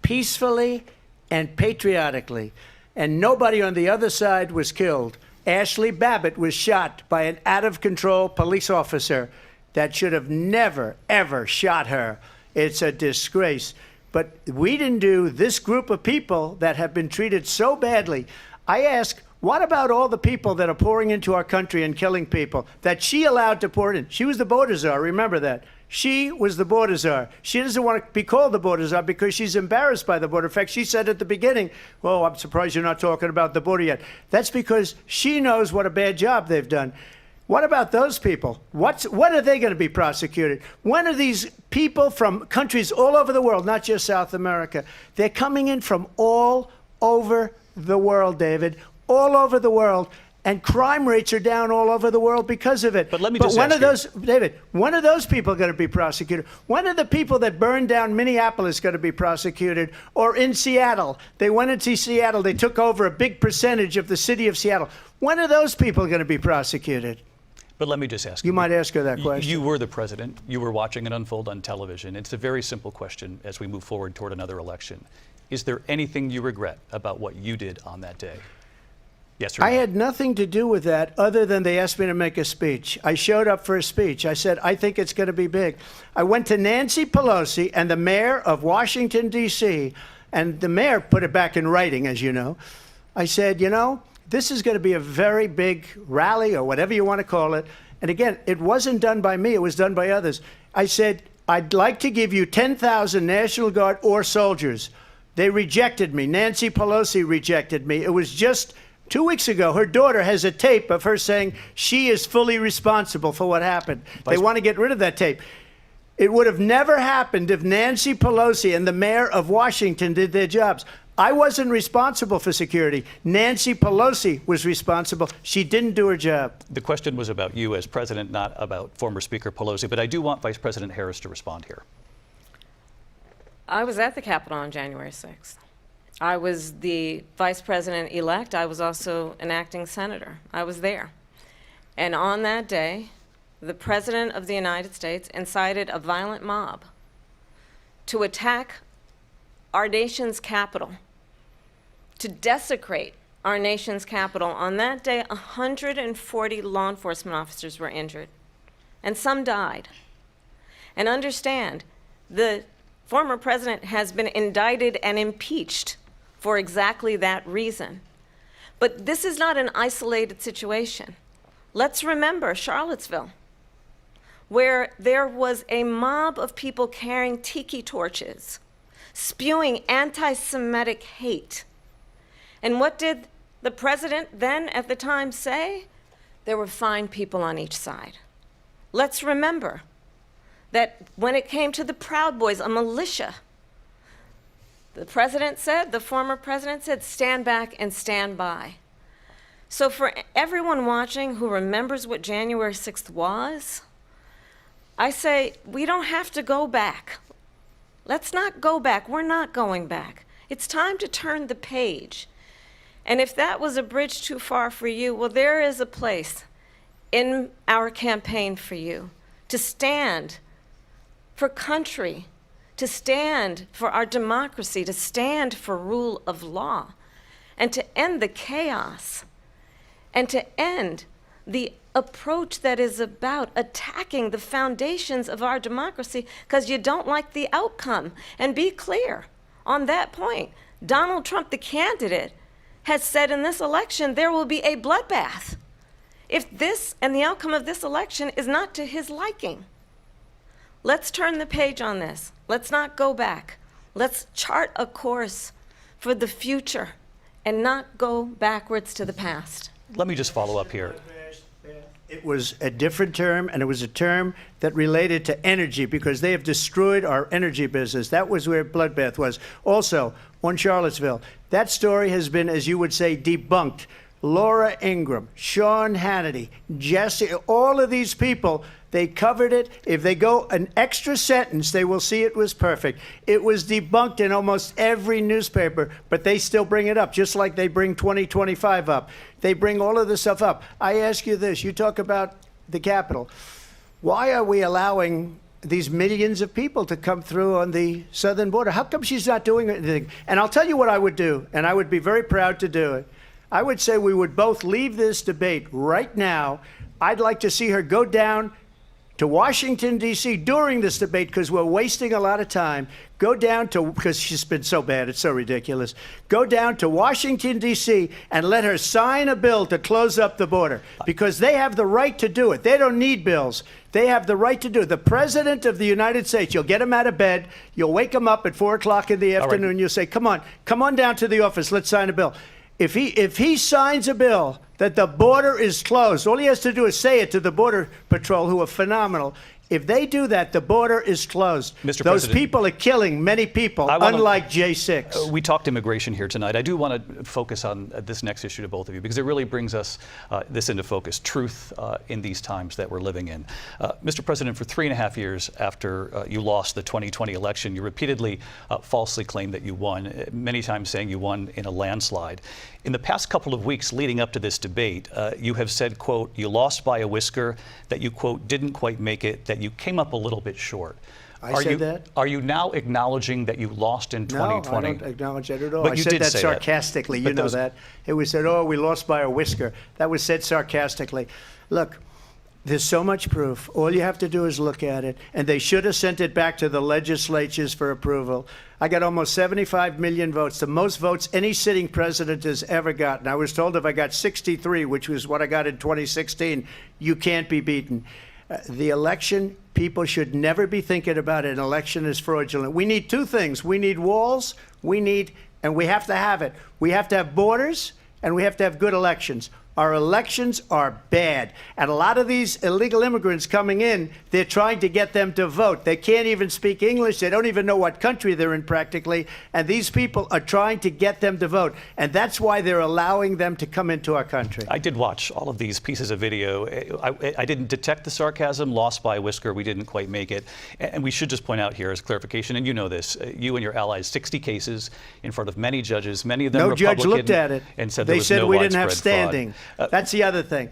peacefully and patriotically. And nobody on the other side was killed. Ashley Babbitt was shot by an out-of-control police officer that should have never, ever shot her. It's a disgrace. But we didn't do this group of people that have been treated so badly. I ask, what about all the people that are pouring into our country and killing people that she allowed to pour in? She was the border czar, remember that. She was the border czar. She doesn't want to be called the border czar because she's embarrassed by the border. In fact, she said at the beginning, "Oh, I'm surprised you're not talking about the border yet." That's because she knows what a bad job they've done. What about those people? When are they going to be prosecuted? When are these people from countries all over the world, not just South America? They're coming in from all over the world, David, all over the world. And crime rates are down all over the world because of it. But let me just when ask are those, David, when are those people going to be prosecuted? When are the people that burned down Minneapolis going to be prosecuted? Or in Seattle? They went into Seattle. They took over a big percentage of the city of Seattle. When are those people going to be prosecuted? But let me just ask You might ask her that question. You were the president. You were watching it unfold on television. It's a very simple question as we move forward toward another election. Is there anything you regret about what you did on that day? Yes or no? I had nothing to do with that other than they asked me to make a speech. I showed up for a speech. I said, I think it's going to be big. I went to Nancy Pelosi and the mayor of Washington, D.C., and the mayor put it back in writing, as you know. I said, you know, this is going to be a very big rally or whatever you want to call it. And again, it wasn't done by me. It was done by others. I said, I'd like to give you 10,000 National Guard or soldiers. They rejected me. Nancy Pelosi rejected me. It was just 2 weeks ago. Her daughter has a tape of her saying she is fully responsible for what happened. They want to get rid of that tape. It would have never happened if Nancy Pelosi and the mayor of Washington did their jobs. I wasn't responsible for security. Nancy Pelosi was responsible. She didn't do her job. The question was about you as president, not about former Speaker Pelosi, but I do want Vice President Harris to respond here. I was at the Capitol on January 6th. I was the vice president-elect. I was also an acting senator. I was there. And on that day, the President of the United States incited a violent mob to attack our nation's capital, to desecrate our nation's capital. On that day, 140 law enforcement officers were injured, and some died. And understand, the former president has been indicted and impeached for exactly that reason. But this is not an isolated situation. Let's remember Charlottesville, where there was a mob of people carrying tiki torches, spewing anti-Semitic hate. And what did the president then at the time say? There were fine people on each side. Let's remember that when it came to the Proud Boys, a militia, the president said, the former president said, stand back and stand by. So for everyone watching who remembers what January 6th was, I say, we don't have to go back. Let's not go back. We're not going back. It's time to turn the page. And if that was a bridge too far for you, well, there is a place in our campaign for you to stand for country, to stand for our democracy, to stand for rule of law, and to end the chaos, and to end the approach that is about attacking the foundations of our democracy because you don't like the outcome. And be clear on that point. Donald Trump, the candidate, has said in this election there will be a bloodbath if this and the outcome of this election is not to his liking. Let's turn the page on this. Let's not go back. Let's chart a course for the future and not go backwards to the past. Let me just follow up here. It was a different term, and it was a term that related to energy because they have destroyed our energy business. That was where bloodbath was. Also, on Charlottesville, that story has been, as you would say, debunked. Laura Ingraham, Sean Hannity, Jesse, all of these people, they covered it. If they go an extra sentence, they will see it was perfect. It was debunked in almost every newspaper, but they still bring it up, just like they bring 2025 up. They bring all of this stuff up. I ask you this. You talk about the Capitol. Why are we allowing these millions of people to come through on the southern border. How come she's not doing anything? And I'll tell you what I would do, and I would be very proud to do it. I would say we would both leave this debate right now. I'd like to see her go down to Washington, D.C. during this debate, because we're wasting a lot of time. Go down to, because she's been so bad, it's so ridiculous. Go down to Washington, D.C. and let her sign a bill to close up the border, because they have the right to do it. They don't need bills. They have the right to do it. The President of the United States, you'll get him out of bed, you'll wake him up at 4 o'clock in the afternoon, you'll say, come on down to the office, let's sign a bill. If he signs a bill that the border is closed, all he has to do is say it to the Border Patrol, who are phenomenal. If they do that, the border is closed. Mr. Those President, people are killing many people, unlike J6. We talked immigration here tonight. I do want to focus on this next issue to both of you, because it really brings us this into focus, truth in these times that we're living in. Mr. President, for 3.5 years after you lost the 2020 election, you repeatedly falsely claimed that you won, many times saying you won in a landslide. In the past couple of weeks leading up to this debate, you have said, quote, you lost by a whisker, that you, quote, didn't quite make it, that you came up a little bit short. I said that? Are you now acknowledging that you lost in 2020? No, I don't acknowledge that at all. But I you said did that say sarcastically. You know that. It was said, oh, we lost by a whisker. That was said sarcastically. Look, there's so much proof. All you have to do is look at it. And they should have sent it back to the legislatures for approval. I got almost 75 million votes, the most votes any sitting president has ever gotten. I was told if I got 63, which was what I got in 2016, you can't be beaten. The election, people should never be thinking about an election as fraudulent. We need two things. We need walls, and we have to have it. We have to have borders, and we have to have good elections. Our elections are bad. And a lot of these illegal immigrants coming in, they're trying to get them to vote. They can't even speak English. They don't even know what country they're in practically. And these people are trying to get them to vote. And that's why they're allowing them to come into our country. I did watch all of these pieces of video. I didn't detect the sarcasm, lost by a whisker, we didn't quite make it. And we should just point out here as clarification, and you know this, you and your allies, 60 cases in front of many judges, many of them Republican. No judge looked at it. And said they there was said no we didn't have widespread standing. fraud. That's the other thing.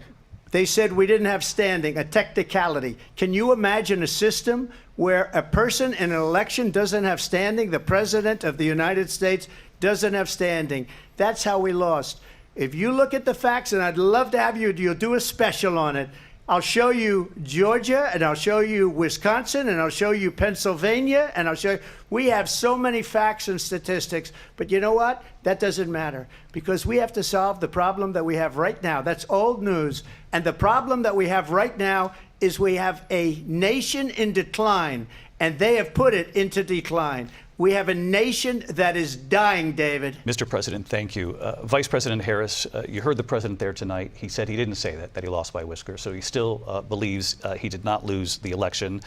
They said we didn't have standing, a technicality. Can you imagine a system where a person in an election doesn't have standing? The President of the United States doesn't have standing. That's how we lost. If you look at the facts, and I'd love to have you'll do a special on it. I'll show you Georgia, and I'll show you Wisconsin, and I'll show you Pennsylvania, and I'll show you. We have so many facts and statistics, but you know what? That doesn't matter, because we have to solve the problem that we have right now. That's old news. And the problem that we have right now is we have a nation in decline, and they have put it into decline. We have a nation that is dying, David. Mr. President, thank you. Vice President Harris, you heard the president there tonight. He said he didn't say that he lost by a whisker. So he still believes he did not lose the election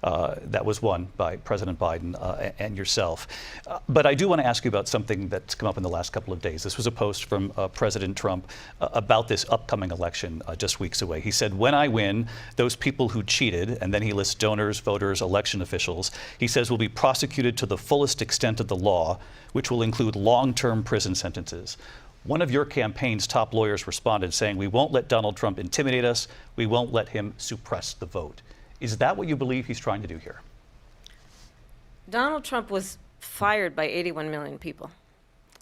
that was won by President Biden and yourself. But I do want to ask you about something that's come up in the last couple of days. This was a post from President Trump about this upcoming election just weeks away. He said, when I win, those people who cheated, and then he lists donors, voters, election officials, he says will be prosecuted to the fullest extent of the law, which will include long-term prison sentences. One of your campaign's top lawyers responded saying, we won't let Donald Trump intimidate us. We won't let him suppress the vote. Is that what you believe he's trying to do here? Donald Trump was fired by 81 million people.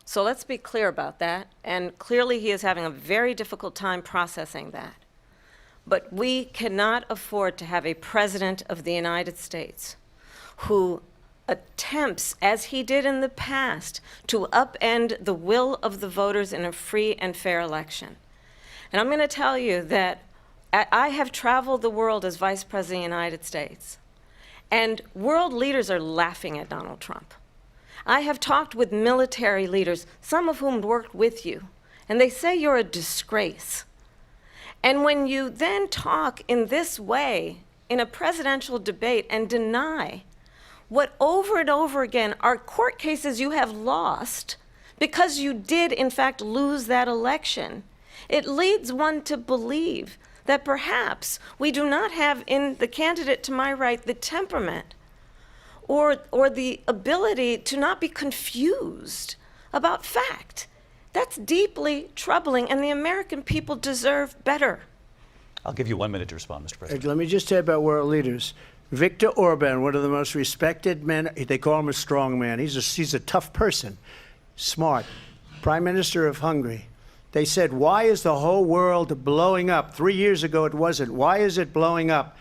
So let's be clear about that. And clearly he is having a very difficult time processing that. But we cannot afford to have a president of the United States who attempts, as he did in the past, to upend the will of the voters in a free and fair election. And I'm going to tell you that I have traveled the world as Vice President of the United States, and world leaders are laughing at Donald Trump. I have talked with military leaders, some of whom worked with you, and they say you're a disgrace. And when you then talk in this way in a presidential debate and deny what over and over again are court cases you have lost because you did in fact lose that election, it leads one to believe that perhaps we do not have in the candidate to my right the temperament or the ability to not be confused about fact. That's deeply troubling, and the American people deserve better. I'll give you 1 minute to respond, Mr. President. Let me just tell you about world leaders. Viktor Orban, one of the most respected men, they call him a strong man. He's a tough person, smart, Prime Minister of Hungary. They said, why is the whole world blowing up? 3 years ago it wasn't. Why is it blowing up?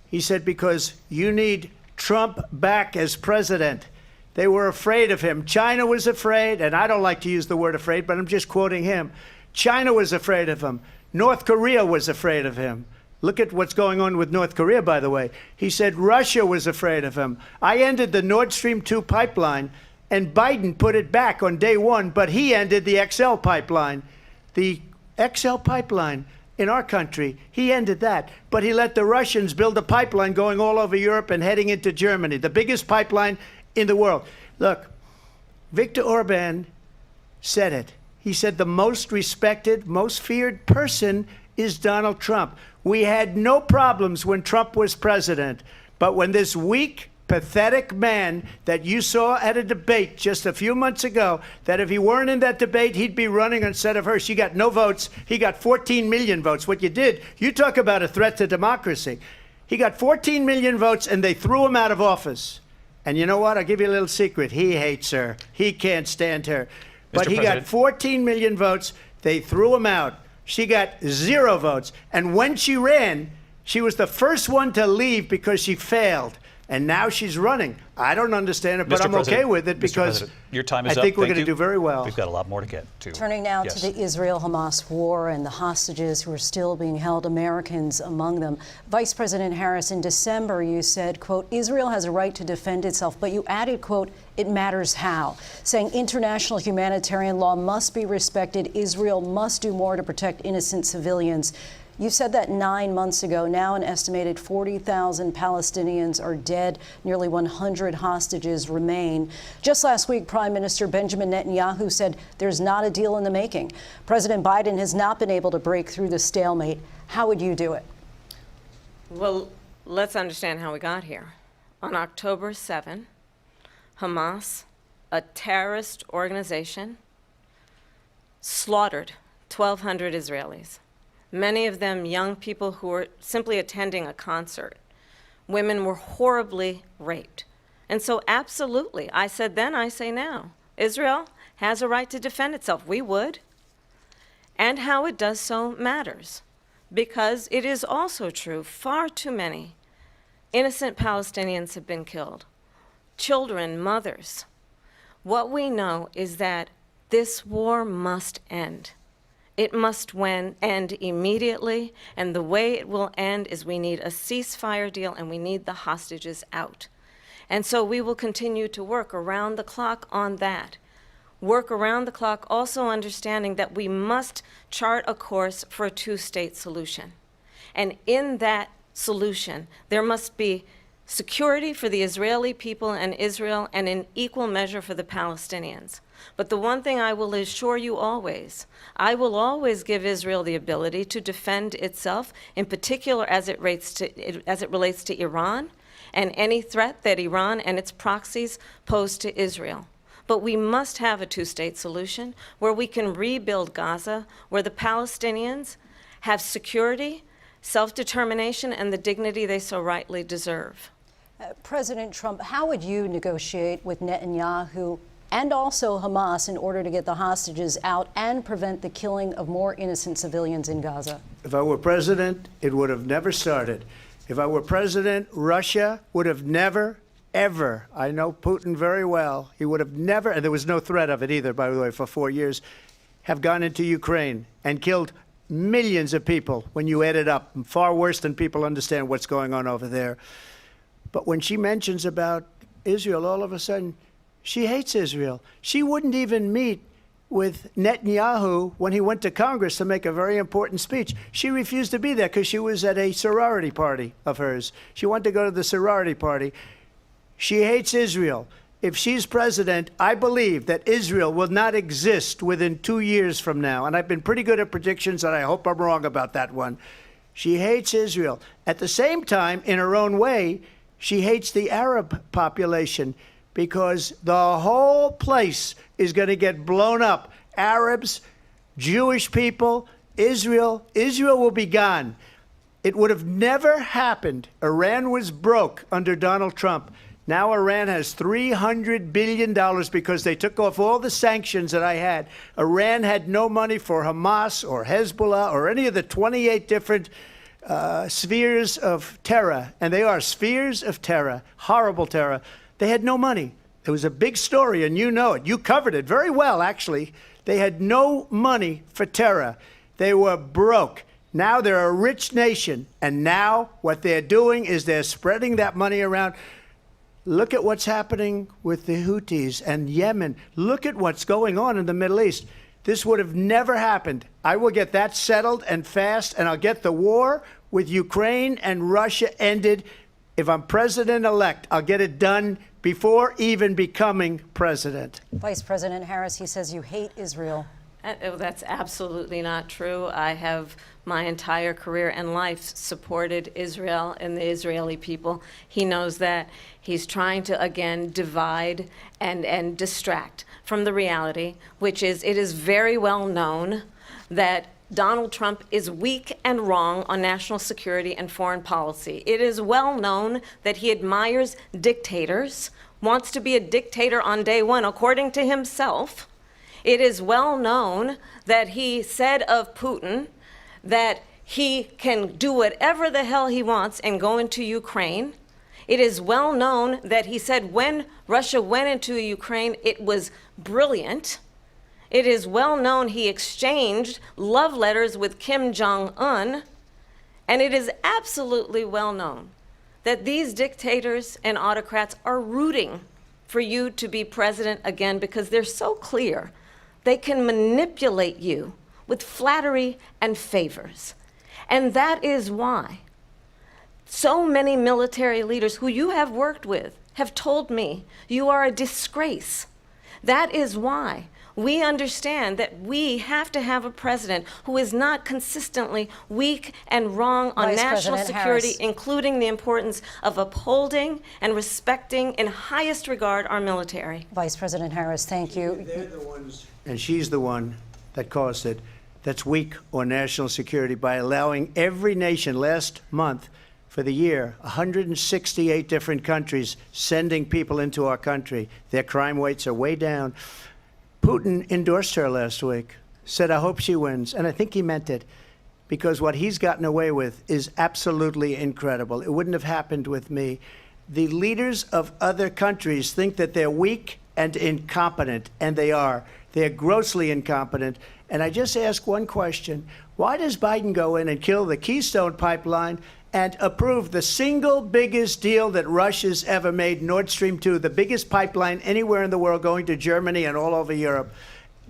He said, because you need Trump back as president. They were afraid of him. China was afraid, and I don't like to use the word afraid, but I'm just quoting him. China was afraid of him. North Korea was afraid of him. Look at what's going on with North Korea, by the way. He said Russia was afraid of him. I ended the Nord Stream 2 pipeline, and Biden put it back on day one, but he ended the XL pipeline. The XL pipeline in our country, he ended that. But he let the Russians build a pipeline going all over Europe and heading into Germany, the biggest pipeline in the world. Look, Viktor Orban said it. He said the most respected, most feared person is Donald Trump. We had no problems when Trump was president, but when this weak, pathetic man that you saw at a debate just a few months ago, that if he weren't in that debate, he'd be running instead of her. She got no votes. He got 14 million votes. What you did, you talk about a threat to democracy. He got 14 million votes, and they threw him out of office. And you know what? I'll give you a little secret. He hates her. He can't stand her. But he got 14 million votes. They threw him out. She got 0 votes. And when she ran, she was the first one to leave because she failed. And now she's running. I don't understand it, but I'm okay with it because your time is I think up. we're Thank going to you. do very well. We've got a lot more to get to. Turning now to the Israel-Hamas war and the hostages who are still being held, Americans among them. Vice President Harris, in December, you said, quote, Israel has a right to defend itself, but you added, quote, it matters how, saying international humanitarian law must be respected. Israel must do more to protect innocent civilians. You said that 9 months ago. Now an estimated 40,000 Palestinians are dead. Nearly 100 hostages remain. Just last week, Prime Minister Benjamin Netanyahu said there's not a deal in the making. President Biden has not been able to break through the stalemate. How would you do it? Well, let's understand how we got here. On October 7, Hamas, a terrorist organization, slaughtered 1,200 Israelis. Many of them young people who were simply attending a concert. Women were horribly raped. And so absolutely, I said then, I say now, Israel has a right to defend itself. We would. And how it does so matters. Because it is also true, far too many innocent Palestinians have been killed. Children, mothers. What we know is that this war must end. It must end immediately, and the way it will end is we need a ceasefire deal and we need the hostages out. And so we will continue to work around the clock on that. Work around the clock, also understanding that we must chart a course for a two-state solution. And in that solution, there must be security for the Israeli people and Israel, and in equal measure for the Palestinians. But the one thing I will assure you always, I will always give Israel the ability to defend itself, in particular as it relates to Iran and any threat that Iran and its proxies pose to Israel. But we must have a two-state solution where we can rebuild Gaza, where the Palestinians have security, self-determination, and the dignity they so rightly deserve. President Trump, how would you negotiate with Netanyahu and also Hamas in order to get the hostages out and prevent the killing of more innocent civilians in Gaza? If I were president, it would have never started. If I were president, Russia would have never, ever, I know Putin very well, he would have never, and there was no threat of it either, by the way, for 4 years, have gone into Ukraine and killed millions of people when you add it up, far worse than people understand what's going on over there. But when she mentions about Israel, all of a sudden, she hates Israel. She wouldn't even meet with Netanyahu when he went to Congress to make a very important speech. She refused to be there because she was at a sorority party of hers. She wanted to go to the sorority party. She hates Israel. If she's president, I believe that Israel will not exist within 2 years from now. And I've been pretty good at predictions, and I hope I'm wrong about that one. She hates Israel. At the same time, in her own way, she hates the Arab population because the whole place is going to get blown up. Arabs, Jewish people, Israel will be gone. It would have never happened. Iran was broke under Donald Trump. Now Iran has $300 billion because they took off all the sanctions that I had. Iran had no money for Hamas or Hezbollah or any of the 28 different spheres of terror. And they are spheres of terror, horrible terror. They had no money. It was a big story, and you know it. You covered it very well, actually. They had no money for terror. They were broke. Now they're a rich nation, and now what they're doing is they're spreading that money around. Look at what's happening with the Houthis and Yemen. Look at what's going on in the Middle East. This would have never happened. I will get that settled and fast, and I'll get the war with Ukraine and Russia ended. If I'm president-elect, I'll get it done before even becoming president. Vice President Harris, he says you hate Israel. That's absolutely not true. I have my entire career and life supported Israel and the Israeli people. He knows that. He's trying to, again, divide and distract from the reality, which is it is very well known that Donald Trump is weak and wrong on national security and foreign policy. It is well known that he admires dictators, wants to be a dictator on day one, according to himself. It is well known that he said of Putin that he can do whatever the hell he wants and go into Ukraine. It is well known that he said when Russia went into Ukraine, it was brilliant. It is well known he exchanged love letters with Kim Jong-un. And it is absolutely well known that these dictators and autocrats are rooting for you to be president again because they're so clear. They can manipulate you with flattery and favors. And that is why so many military leaders who you have worked with have told me you are a disgrace. That is why we understand that we have to have a president who is not consistently weak and wrong on national security, including the importance of upholding and respecting in highest regard our military. Vice President Harris, thank you. They're the ones, and she's the one that caused it, that's weak on national security by allowing every nation last month for the year, 168 different countries sending people into our country. Their crime rates are way down. Putin endorsed her last week, said, I hope she wins. And I think he meant it, because what he's gotten away with is absolutely incredible. It wouldn't have happened with me. The leaders of other countries think that they're weak and incompetent, and they are. They're grossly incompetent. And I just ask one question. Why does Biden go in and kill the Keystone Pipeline and approve the single biggest deal that Russia's ever made, Nord Stream 2, the biggest pipeline anywhere in the world going to Germany and all over Europe?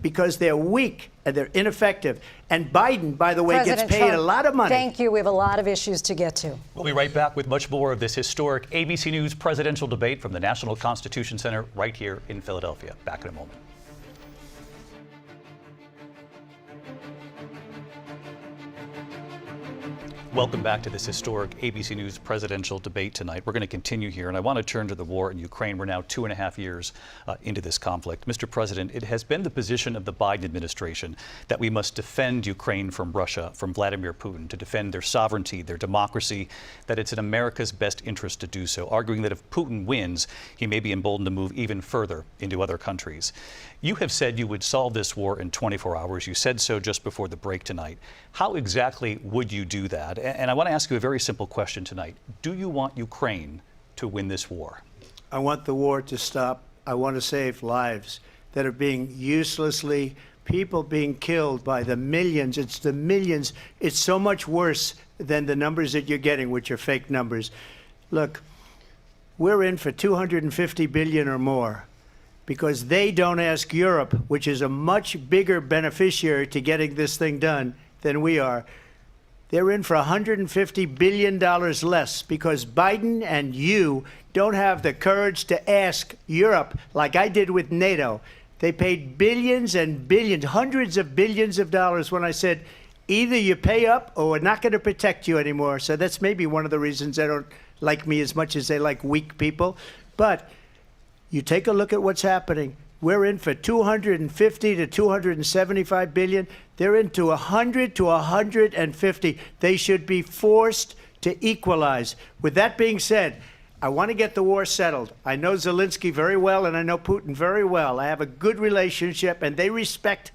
Because they're weak and they're ineffective. And Biden, by the way, President gets paid Trump, a lot of money. Thank you. We have a lot of issues to get to. We'll be right back with much more of this historic ABC News presidential debate from the National Constitution Center right here in Philadelphia. Back in a moment. Welcome back to this historic ABC News presidential debate tonight. We're going to continue here, and I want to turn to the war in Ukraine. We're now 2.5 years into this conflict. Mr. President, it has been the position of the Biden administration that we must defend Ukraine from Russia, from Vladimir Putin, to defend their sovereignty, their democracy, that it's in America's best interest to do so, arguing that if Putin wins, he may be emboldened to move even further into other countries. You have said you would solve this war in 24 hours. You said so just before the break tonight. How exactly would you do that? And I want to ask you a very simple question tonight. Do you want Ukraine to win this war? I want the war to stop. I want to save lives that are being uselessly, people being killed by the millions. It's the millions. It's so much worse than the numbers that you're getting, which are fake numbers. Look, we're in for 250 billion or more, because they don't ask Europe, which is a much bigger beneficiary to getting this thing done than we are. They're in for $150 billion less because Biden and you don't have the courage to ask Europe like I did with NATO. They paid billions and billions, hundreds of billions of dollars when I said, either you pay up or we're not going to protect you anymore. So that's maybe one of the reasons they don't like me as much as they like weak people. But you take a look at what's happening. We're in for 250 to 275 billion. They're into 100 to 150. They should be forced to equalize. With that being said, I want to get the war settled. I know Zelensky very well, and I know Putin very well. I have a good relationship, and they respect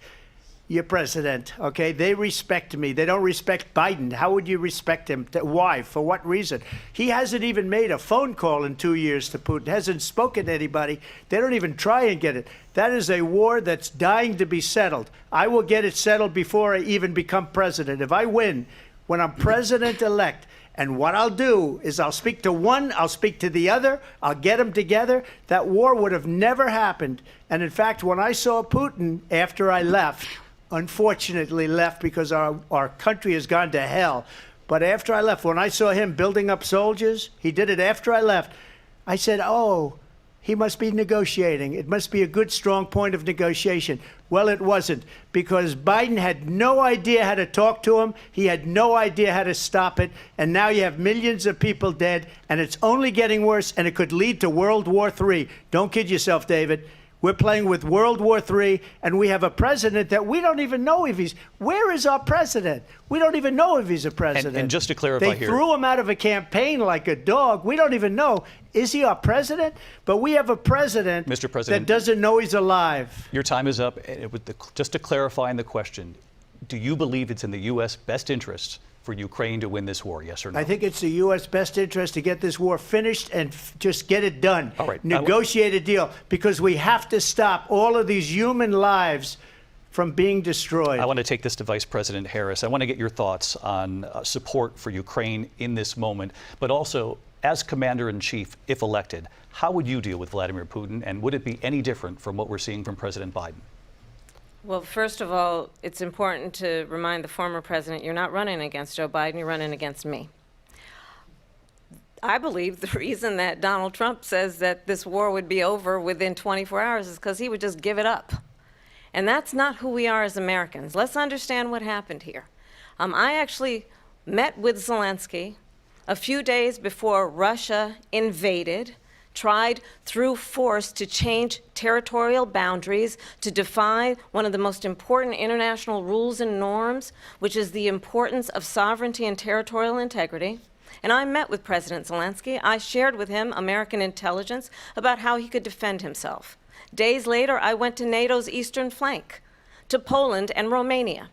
your president, okay? They respect me. They don't respect Biden. How would you respect him? Why? For what reason? He hasn't even made a phone call in 2 years to Putin, hasn't spoken to anybody. They don't even try and get it. That is a war that's dying to be settled. I will get it settled before I even become president. If I win, when I'm president-elect, and what I'll do is I'll speak to one, I'll speak to the other, I'll get them together. That war would have never happened. And in fact, when I saw Putin after I left, unfortunately left because our country has gone to hell. But after I left, when I saw him building up soldiers, he did it after I left, I said, oh, he must be negotiating. It must be a good, strong point of negotiation. Well, it wasn't, because Biden had no idea how to talk to him. He had no idea how to stop it. And now you have millions of people dead, and it's only getting worse, and it could lead to World War III. Don't kid yourself, David. We're playing with World War III, and we have a president that we don't even know if he's... Where is our president? We don't even know if he's a president. And just to clarify they here... threw him out of a campaign like a dog. We don't even know. Is he our president? But we have a president, Mr. President, that doesn't know he's alive. Your time is up. Just to clarify in the question, do you believe it's in the U.S. best interest for Ukraine to win this war, yes or no? I think it's the U.S. best interest to get this war finished and just get it done. All right. Negotiate a deal, because we have to stop all of these human lives from being destroyed. I want to take this to Vice President Harris. I want to get your thoughts on support for Ukraine in this moment, but also, as Commander-in-Chief, if elected, how would you deal with Vladimir Putin, and would it be any different from what we're seeing from President Biden? Well, first of all, it's important to remind the former president, you're not running against Joe Biden, you're running against me. I believe the reason that Donald Trump says that this war would be over within 24 hours is because he would just give it up. And that's not who we are as Americans. Let's understand what happened here. I actually met with Zelensky a few days before Russia invaded, tried through force to change territorial boundaries, to defy one of the most important international rules and norms, which is the importance of sovereignty and territorial integrity. And I met with President Zelensky. I shared with him American intelligence about how he could defend himself. Days later, I went to NATO's eastern flank, to Poland and Romania.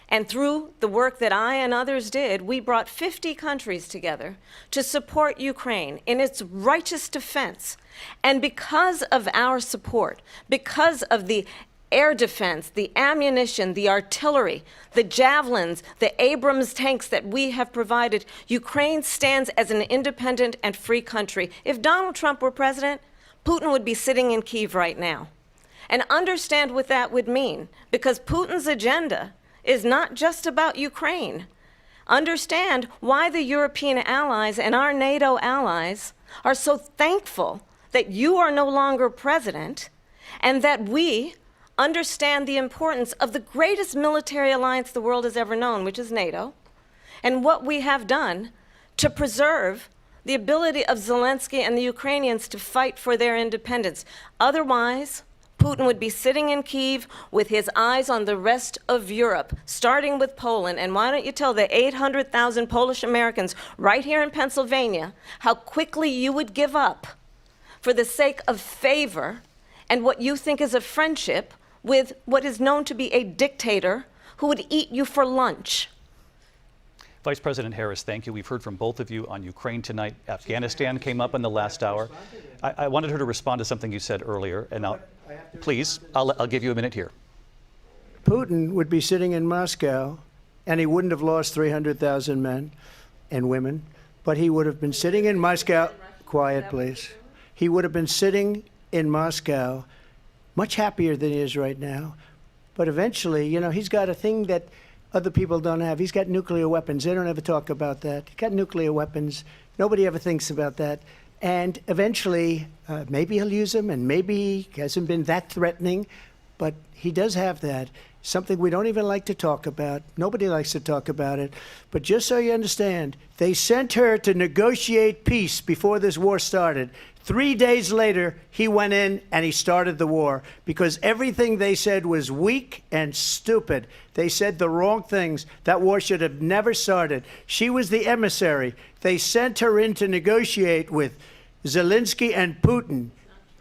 And through the work that I and others did, we brought 50 countries together to support Ukraine in its righteous defense. And because of our support, because of the air defense, the ammunition, the artillery, the javelins, the Abrams tanks that we have provided, Ukraine stands as an independent and free country. If Donald Trump were president, Putin would be sitting in Kyiv right now. And understand what that would mean, because Putin's agenda is not just about Ukraine. Understand why the European allies and our NATO allies are so thankful that you are no longer president, and that we understand the importance of the greatest military alliance the world has ever known, which is NATO, and what we have done to preserve the ability of Zelensky and the Ukrainians to fight for their independence. Otherwise, Putin would be sitting in Kyiv with his eyes on the rest of Europe, starting with Poland. And why don't you tell the 800,000 Polish Americans right here in Pennsylvania how quickly you would give up for the sake of favor and what you think is a friendship with what is known to be a dictator who would eat you for lunch. Vice President Harris, thank you. We've heard from both of you on Ukraine tonight. Afghanistan came up in the last hour. I wanted her to respond to something you said earlier, and please, I'll give you a minute here. Putin would be sitting in Moscow, and he wouldn't have lost 300,000 men and women, but he would have been sitting in Moscow. Quiet, please. He would have been sitting in Moscow much happier than he is right now. But eventually, you know, he's got a thing that other people don't have. He's got nuclear weapons. They don't ever talk about that. He's got nuclear weapons. Nobody ever thinks about that. And eventually, maybe he'll use them, and maybe he hasn't been that threatening, but he does have that. something we don't even like to talk about. Nobody likes to talk about it. But just so you understand, they sent her to negotiate peace before this war started. 3 days later, he went in and he started the war because everything they said was weak and stupid. They said the wrong things. That war should have never started. She was the emissary. They sent her in to negotiate with Zelensky and Putin,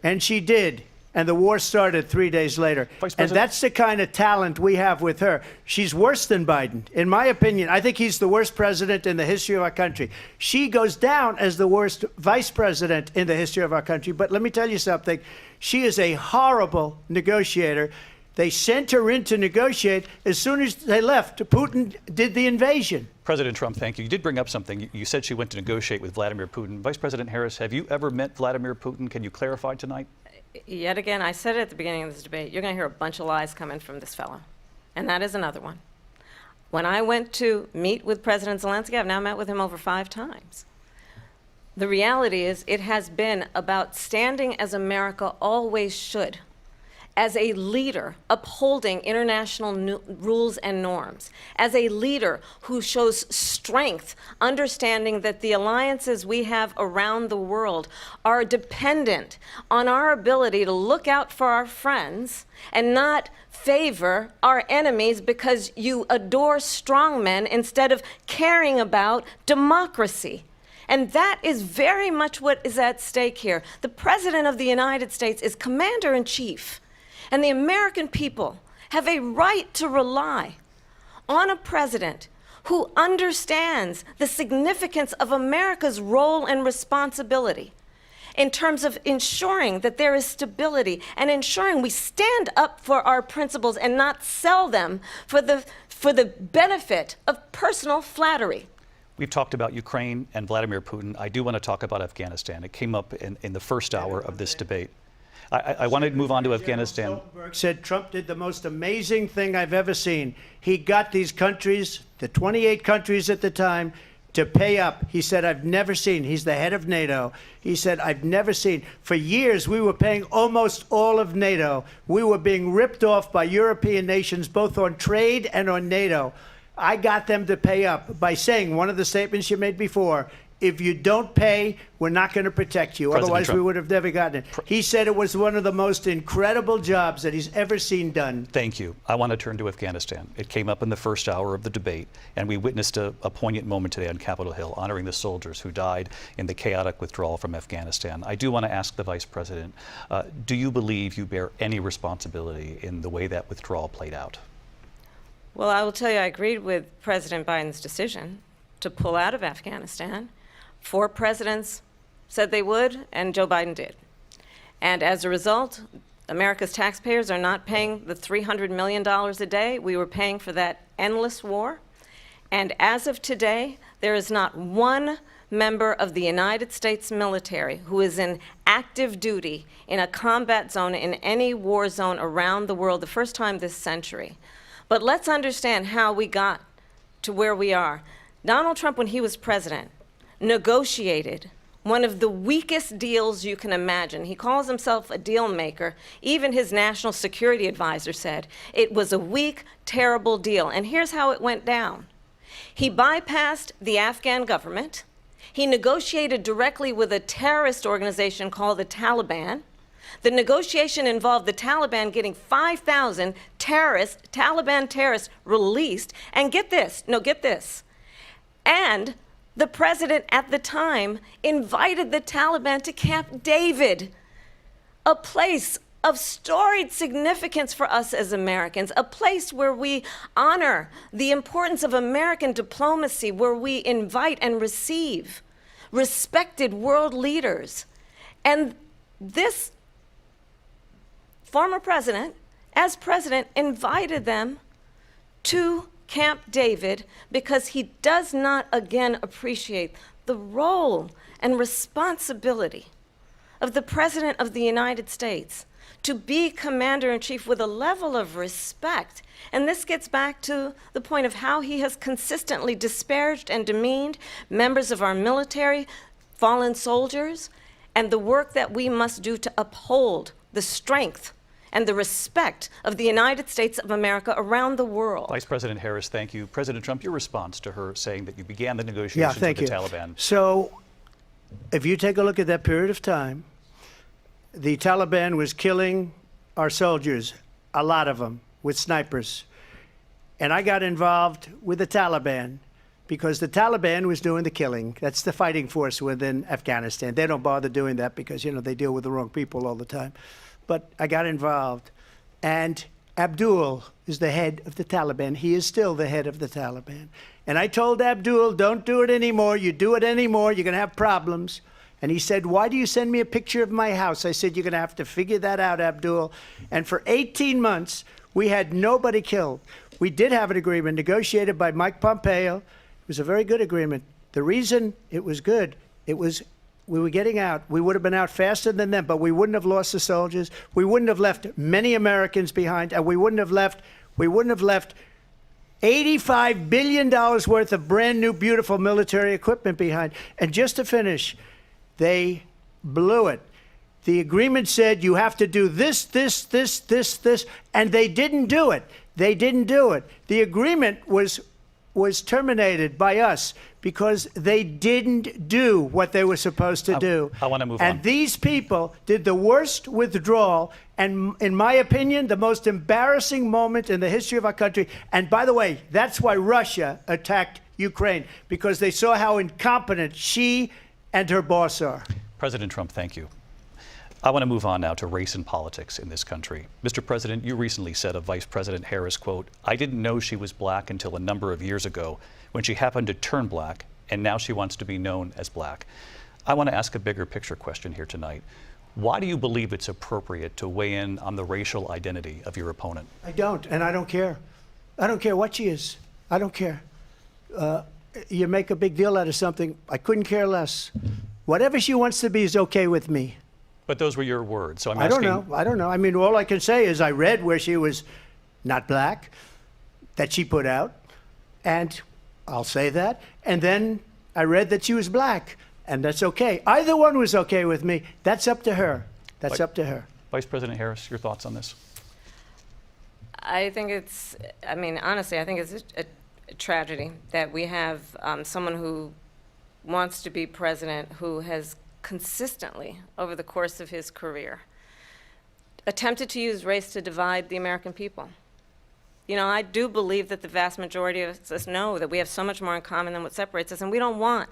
and she did. And the war started 3 days later. Vice And President- that's the kind of talent we have with her. She's worse than Biden. In my opinion, I think he's the worst president in the history of our country. She goes down as the worst vice president in the history of our country. But let me tell you something. She is a horrible negotiator. They sent her in to negotiate. As soon as they left, Putin did the invasion. President Trump, thank you. You did bring up something. You said she went to negotiate with Vladimir Putin. Vice President Harris, have you ever met Vladimir Putin? Can you clarify tonight? Yet again, I said it at the beginning of this debate, you're going to hear a bunch of lies coming from this fellow. And that is another one. When I went to meet with President Zelensky, I've now met with him over 5 times. The reality is it has been about standing as America always should, as a leader upholding international rules and norms, as a leader who shows strength, understanding that the alliances we have around the world are dependent on our ability to look out for our friends and not favor our enemies because you adore strongmen instead of caring about democracy. And that is very much what is at stake here. The President of the United States is commander-in-chief. And the American people have a right to rely on a president who understands the significance of America's role and responsibility in terms of ensuring that there is stability and ensuring we stand up for our principles and not sell them for the benefit of personal flattery. We've talked about Ukraine and Vladimir Putin. I do want to talk about Afghanistan. It came up in the first hour of this debate. I want to move on to Afghanistan. Stoltenberg said Trump did the most amazing thing I've ever seen. He got these countries, the 28 countries at the time, to pay up. He said, I've never seen. He's the head of NATO. He said, I've never seen. For years, we were paying almost all of NATO. We were being ripped off by European nations, both on trade and on NATO. I got them to pay up by saying one of the statements you made before, if you don't pay, we're not going to protect you. President Otherwise, Trump. we would have never gotten it. He said it was one of the most incredible jobs that he's ever seen done. Thank you. I want to turn to Afghanistan. It came up in the first hour of the debate, and we witnessed a poignant moment today on Capitol Hill, honoring the soldiers who died in the chaotic withdrawal from Afghanistan. I do want to ask the Vice President, do you believe you bear any responsibility in the way that withdrawal played out? Well, I will tell you, I agreed with President Biden's decision to pull out of Afghanistan. 4 presidents said they would, and Joe Biden did. And as a result, America's taxpayers are not paying the $300 million a day we were paying for that endless war. And as of today, there is not one member of the United States military who is in active duty in a combat zone in any war zone around the world, the first time this century. But let's understand how we got to where we are. Donald Trump, when he was president, negotiated one of the weakest deals you can imagine. He calls himself a deal maker. Even his national security advisor said it was a weak, terrible deal. And here's how it went down. He bypassed the Afghan government. He negotiated directly with a terrorist organization called the Taliban. The negotiation involved the Taliban getting 5,000 Taliban terrorists released. And get this, and the president at the time invited the Taliban to Camp David, a place of storied significance for us as Americans, a place where we honor the importance of American diplomacy, where we invite and receive respected world leaders. And this former president, as president, invited them to Camp David because he does not again appreciate the role and responsibility of the President of the United States to be commander-in-chief with a level of respect. And this gets back to the point of how he has consistently disparaged and demeaned members of our military, fallen soldiers, and the work that we must do to uphold the strength and the respect of the United States of America around the world. Vice President Harris, thank you. President Trump, your response to her saying that you began the Yeah, negotiations thank with you. the Taliban. So, if you take a look at that period of time, the Taliban was killing our soldiers, a lot of them, with snipers. And I got involved with the Taliban because the Taliban was doing the killing. That's the fighting force within Afghanistan. They don't bother doing that because, they deal with the wrong people all the time. But I got involved. And Abdul is the head of the Taliban. He is still the head of the Taliban. And I told Abdul, don't do it anymore. You do it anymore, you're going to have problems. And he said, why do you send me a picture of my house? I said, you're going to have to figure that out, Abdul. And for 18 months, we had nobody killed. We did have an agreement negotiated by Mike Pompeo. It was a very good agreement. The reason it was good, we were getting out. We would have been out faster than them, but we wouldn't have lost the soldiers. We wouldn't have left many Americans behind, and we wouldn't have left $85 billion worth of brand new, beautiful military equipment behind. And just to finish, they blew it. The agreement said you have to do this, and they didn't do it. They didn't do it. The agreement was terminated by us because they didn't do what they were supposed to do. I want to move on. And these people did the worst withdrawal, and in my opinion, the most embarrassing moment in the history of our country. And by the way, that's why Russia attacked Ukraine, because they saw how incompetent she and her boss are. President Trump, thank you. I want to move on now to race and politics in this country. Mr. President, you recently said of Vice President Harris, quote, I didn't know she was black until a number of years ago when she happened to turn black, and now she wants to be known as black. I want to ask a bigger picture question here tonight. Why do you believe it's appropriate to weigh in on the racial identity of your opponent? I don't, and I don't care. I don't care what she is. I don't care. You make a big deal out of something. I couldn't care less. Whatever she wants to be is okay with me. But those were your words, so I'm I asking. don't know. I mean, all I can say is I read where she was not black, that she put out, and I'll say that. And then I read that she was black, and that's okay. Either one was okay with me. That's up to her. That's up to her. Vice President Harris, your thoughts on this? I think honestly, I think it's a tragedy that we have someone who wants to be president who has consistently, over the course of his career, attempted to use race to divide the American people. I do believe that the vast majority of us know that we have so much more in common than what separates us, and we don't want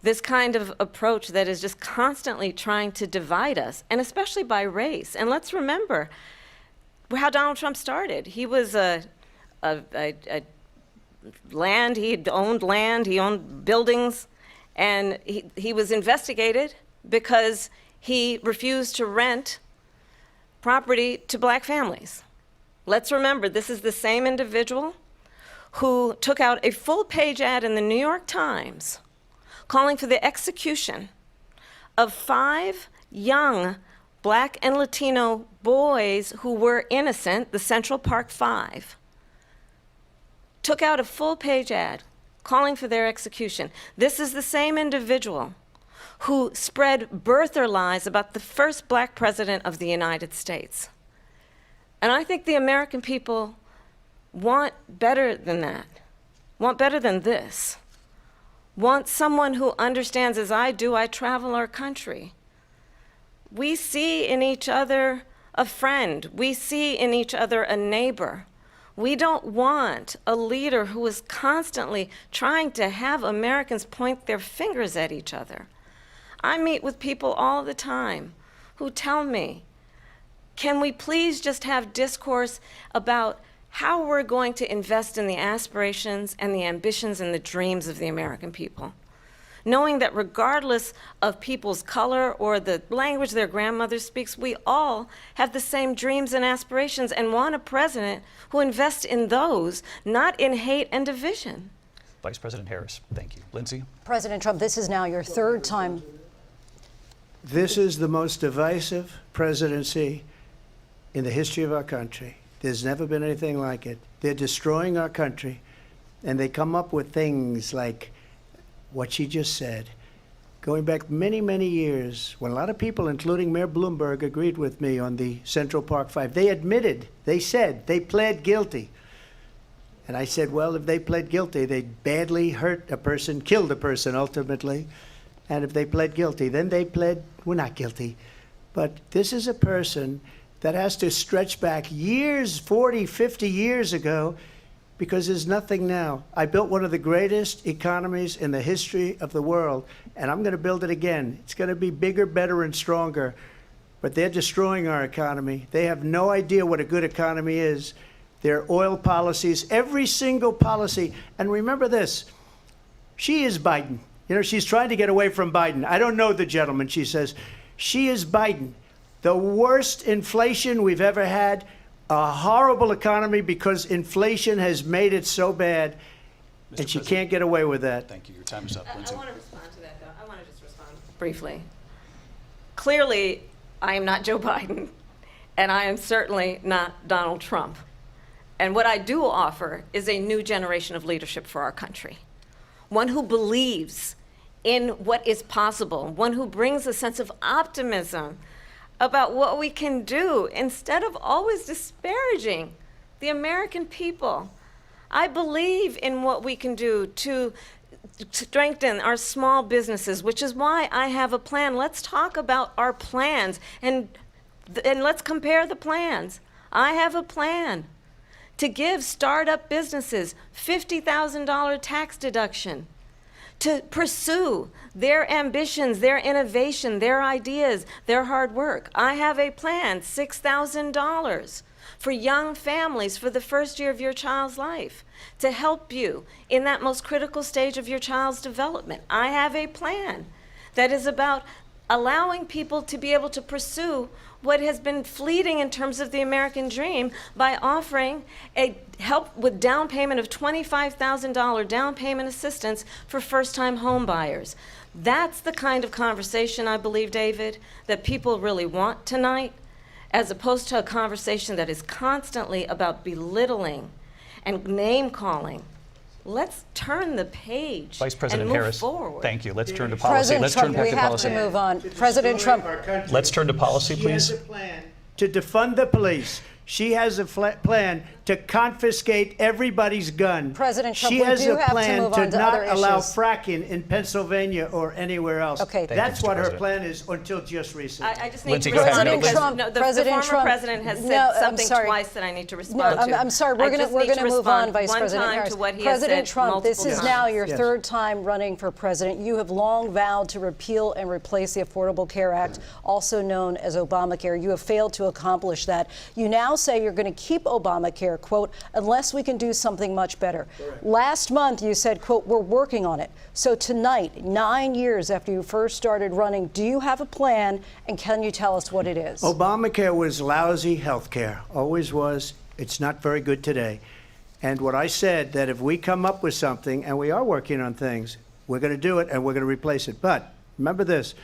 this kind of approach that is just constantly trying to divide us, and especially by race. And let's remember how Donald Trump started. He was land, he owned buildings, and he was investigated because he refused to rent property to black families. Let's remember, this is the same individual who took out a full-page ad in the New York Times calling for the execution of 5 young black and Latino boys who were innocent, the Central Park 5. Took out a full-page ad calling for their execution. This is the same individual who spread birther lies about the first black president of the United States. And I think the American people want better than that, want better than this, want someone who understands, as I do, I travel our country. We see in each other a friend. We see in each other a neighbor. We don't want a leader who is constantly trying to have Americans point their fingers at each other. I meet with people all the time who tell me, can we please just have discourse about how we're going to invest in the aspirations and the ambitions and the dreams of the American people? Knowing that regardless of people's color or the language their grandmother speaks, we all have the same dreams and aspirations and want a president who invests in those, not in hate and division. Vice President Harris, thank you. Lindsay? President Trump, this is now your 3rd time. This is the most divisive presidency in the history of our country. There's never been anything like it. They're destroying our country, and they come up with things like what she just said. going back many, many years, when a lot of people, including Mayor Bloomberg, agreed with me on the Central Park Five. They admitted, they said, they pled guilty. And I said, well, if they pled guilty, they badly hurt a person, killed a person ultimately. And if they pled guilty, then they pled, we're not guilty. But this is a person that has to stretch back years, 40, 50 years ago, because there's nothing now. I built one of the greatest economies in the history of the world, and I'm going to build it again. It's going to be bigger, better, and stronger. But they're destroying our economy. They have no idea what a good economy is. Their oil policies, every single policy. And remember this, she is Biden. You know, she's trying to get away from Biden. I don't know the gentleman, she says. She is Biden. The worst inflation we've ever had, a horrible economy because inflation has made it so bad, and she can't get away with that. Thank you. Your time is up, I Lindsay. want to respond to that, though. I want to just respond briefly. Clearly, I am not Joe Biden, and I am certainly not Donald Trump. And what I do offer is a new generation of leadership for our country. One who believes in what is possible, one who brings a sense of optimism about what we can do instead of always disparaging the American people. I believe in what we can do to strengthen our small businesses, which is why I have a plan. Let's talk about our plans and let's compare the plans. I have a plan to give startup businesses $50,000 tax deduction, to pursue their ambitions, their innovation, their ideas, their hard work. I have a plan, $6,000 for young families for the first year of your child's life, to help you in that most critical stage of your child's development. I have a plan that is about allowing people to be able to pursue what has been fleeting in terms of the American dream by offering a help with down payment of $25,000 down payment assistance for first-time home buyers. That's the kind of conversation, I believe, David, that people really want tonight, as opposed to a conversation that is constantly about belittling and name-calling. Let's turn the page Vice President and move Harris, forward. thank you. Let's turn to policy. President Let's Trump, turn back we to have policy. to move on. President Trump, Let's turn to policy, She please. has a plan to defund the police. She has a plan to confiscate everybody's gun. President Trump, she we has do a have to plan move on to not other allow issues. fracking in Pennsylvania or anywhere else. Okay. Thank you, That's Mr. what her President. plan is until just recently. I just need Lindsay, to go ahead. respond President because Trump, the President former Trump. president has said No, I'm something sorry. twice that I need to no, respond to. I'm sorry. We're I just going need to to move on, respond Vice one President time Harris. to what he has President said Trump, this is multiple now times. your Yes. third time running for president. You have long vowed to repeal and replace the Affordable Care Act, also known as Obamacare. You have failed to accomplish that. You now say you're going to keep Obamacare, quote, unless we can do something much better. Last month, you said, quote, we're working on it. So tonight, 9 years after you first started running, do you have a plan, and can you tell us what it is? Obamacare was lousy health care, always was. It's not very good today. And what I said, that if we come up with something, and we are working on things, we're going to do it and we're going to replace it. But remember this,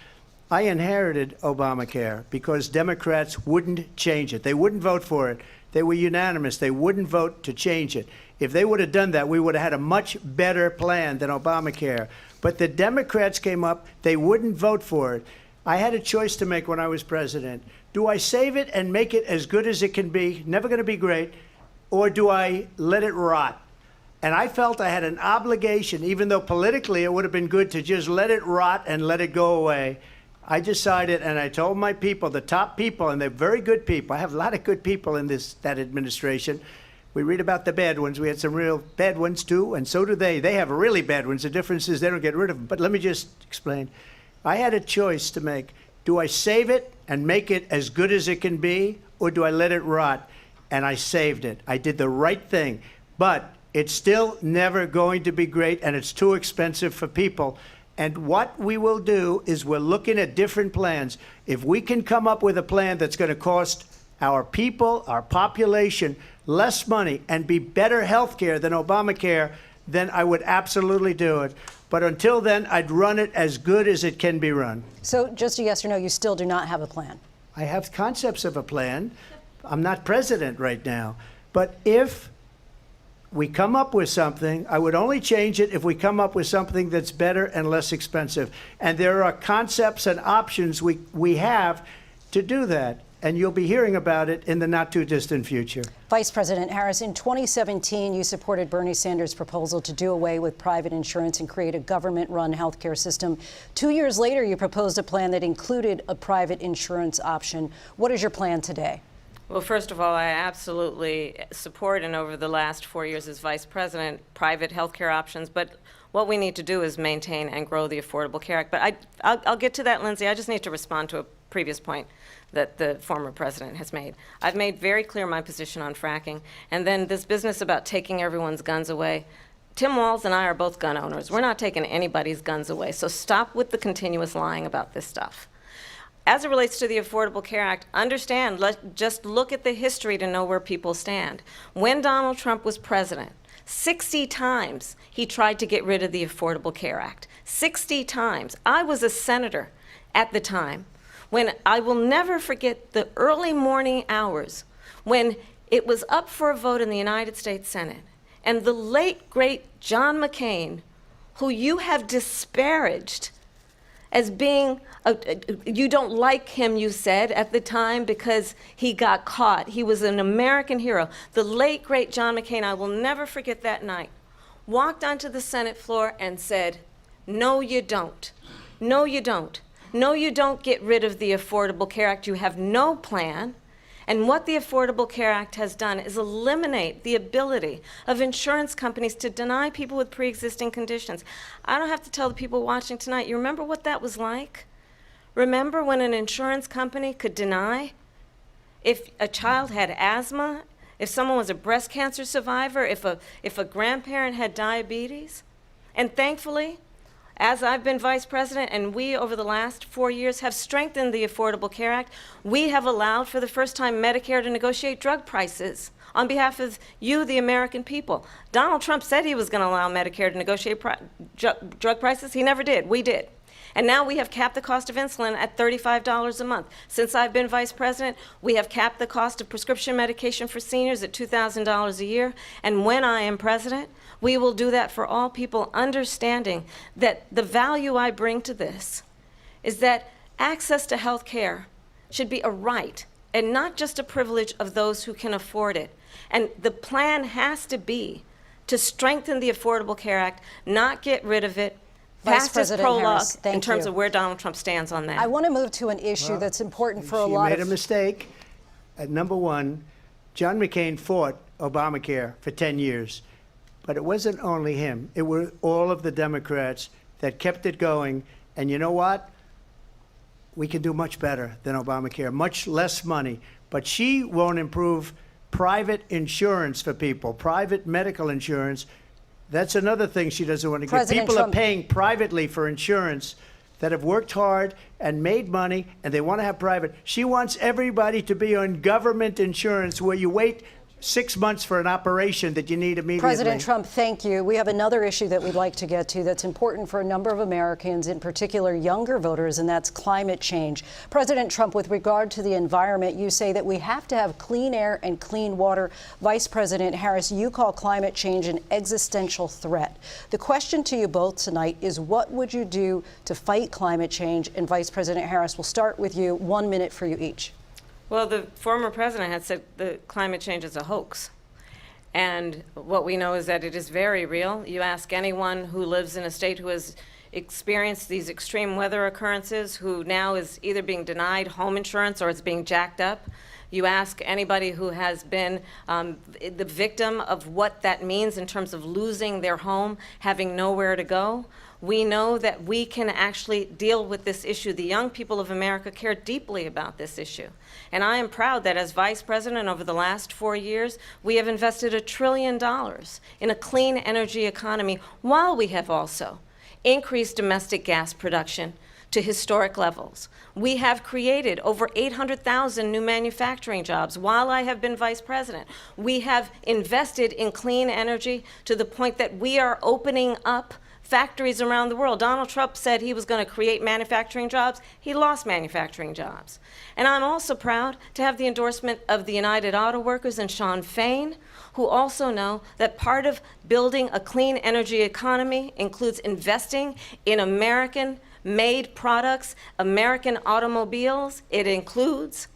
I inherited Obamacare because Democrats wouldn't change it. They wouldn't vote for it. They were unanimous. They wouldn't vote to change it. If they would have done that, we would have had a much better plan than Obamacare. But the Democrats came up. They wouldn't vote for it. I had a choice to make when I was president. Do I save it and make it as good as it can be, never going to be great, or do I let it rot? And I felt I had an obligation, even though politically it would have been good to just let it rot and let it go away. I decided, and I told my people, the top people, and they're very good people. I have a lot of good people in that administration. We read about the bad ones. We had some real bad ones, too, and so do they. They have really bad ones. The difference is they don't get rid of them. But let me just explain. I had a choice to make. Do I save it and make it as good as it can be, or do I let it rot? And I saved it. I did the right thing. But it's still never going to be great, and it's too expensive for people. And what we will do is we're looking at different plans. If we can come up with a plan that's going to cost our people, our population, less money and be better health care than Obamacare, then I would absolutely do it. But until then, I'd run it as good as it can be run. So just a yes or no, you still do not have a plan. I have concepts of a plan. I'm not president right now. But if we come up with something. I would only change it if we come up with something that's better and less expensive. And there are concepts and options we have to do that. And you'll be hearing about it in the not too distant future. Vice President Harris, in 2017, you supported Bernie Sanders' proposal to do away with private insurance and create a government-run healthcare system. 2 years later, you proposed a plan that included a private insurance option. What is your plan today? Well, first of all, I absolutely support, and over the last 4 years as vice president, private healthcare options. But what we need to do is maintain and grow the Affordable Care Act. But I'll get to that, Lindsay. I just need to respond to a previous point that the former president has made. I've made very clear my position on fracking. And then this business about taking everyone's guns away. Tim Walz and I are both gun owners. We're not taking anybody's guns away. So stop with the continuous lying about this stuff. As it relates to the Affordable Care Act, understand, just look at the history to know where people stand. When Donald Trump was president, 60 times he tried to get rid of the Affordable Care Act. 60 times. I was a senator at the time when I will never forget the early morning hours when it was up for a vote in the United States Senate. And the late, great John McCain, who you have disparaged as being, you don't like him, you said, at the time because he got caught. He was an American hero. The late, great John McCain, I will never forget that night, walked onto the Senate floor and said, no, you don't. No, you don't. No, you don't get rid of the Affordable Care Act. You have no plan. And what the Affordable Care Act has done is eliminate the ability of insurance companies to deny people with pre-existing conditions. I don't have to tell the people watching tonight, you remember what that was like? Remember when an insurance company could deny if a child had asthma, if someone was a breast cancer survivor, if a grandparent had diabetes? And thankfully, as I've been vice president and we over the last 4 years have strengthened the Affordable Care Act, we have allowed for the first time Medicare to negotiate drug prices on behalf of you, the American people. Donald Trump said he was going to allow Medicare to negotiate drug prices. He never did. We did. And now we have capped the cost of insulin at $35 a month. Since I've been vice president, we have capped the cost of prescription medication for seniors at $2,000 a year. And when I am president, we will do that for all people, understanding that the value I bring to this is that access to health care should be a right and not just a privilege of those who can afford it. And the plan has to be to strengthen the Affordable Care Act, not get rid of it. Vice Fastest President prologue Harris, thank in terms you. of where Donald Trump stands on that. I want to move to an issue that's important for a lot She of... made a mistake. At number one, John McCain fought Obamacare for 10 years. But it wasn't only him. It were all of the Democrats that kept it going. And you know what? We can do much better than Obamacare, much less money. But she won't improve private insurance for people, private medical insurance. That's another thing she doesn't want to get. President People Trump- are paying privately for insurance that have worked hard and made money, and they want to have private. She wants everybody to be on government insurance where you wait 6 months for an operation that you need immediately. President Trump, thank you. We have another issue that we'd like to get to that's important for a number of Americans, in particular younger voters, and that's climate change. President Trump, with regard to the environment, you say that we have to have clean air and clean water. Vice President Harris, you call climate change an existential threat. The question to you both tonight is, what would you do to fight climate change? And Vice President Harris, we'll start with you. 1 minute for you each. Well, the former president had said that climate change is a hoax. And what we know is that it is very real. You ask anyone who lives in a state who has experienced these extreme weather occurrences, who now is either being denied home insurance or it's being jacked up. You ask anybody who has been the victim of what that means in terms of losing their home, having nowhere to go. We know that we can actually deal with this issue. The young people of America care deeply about this issue. And I am proud that as vice president over the last 4 years, we have invested $1 trillion in a clean energy economy, while we have also increased domestic gas production to historic levels. We have created over 800,000 new manufacturing jobs while I have been vice president. We have invested in clean energy to the point that we are opening up factories around the world. Donald Trump said he was going to create manufacturing jobs. He lost manufacturing jobs. And I'm also proud to have the endorsement of the United Auto Workers and Sean Fain, who also know that part of building a clean energy economy includes investing in American-made products, American automobiles. It includes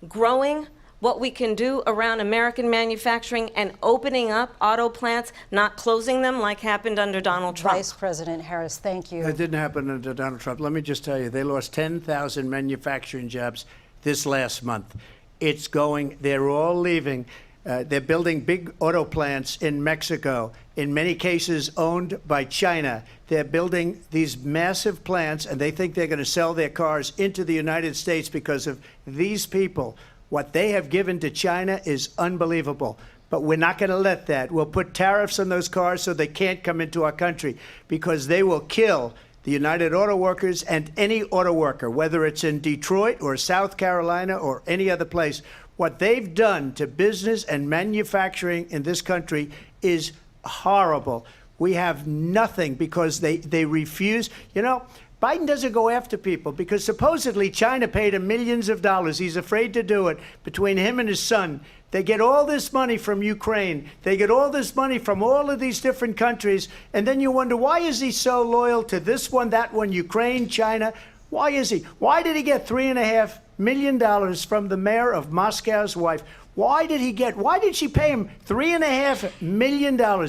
growing what we can do around American manufacturing and opening up auto plants, not closing them like happened under Donald Trump. Vice President Harris, thank you. It didn't happen under Donald Trump. Let me just tell you, they lost 10,000 manufacturing jobs this last month. It's going, they're all leaving. They're building big auto plants in Mexico, in many cases owned by China. They're building these massive plants, and they think they're going to sell their cars into the United States because of these people. What they have given to China is unbelievable. But we're not going to let that. We'll put tariffs on those cars so they can't come into our country, because they will kill the United Auto Workers and any auto worker, whether it's in Detroit or South Carolina or any other place. What they've done to business and manufacturing in this country is horrible. We have nothing because they refuse. You know, Biden doesn't go after people because supposedly China paid him millions of dollars. He's afraid to do it. Between him and his son, they get all this money from Ukraine. They get all this money from all of these different countries. And then you wonder, why is he so loyal to this one, that one, Ukraine, China? Why is he? Why did he get $3.5 million from the mayor of Moscow's wife? Why did she pay him $3.5 million?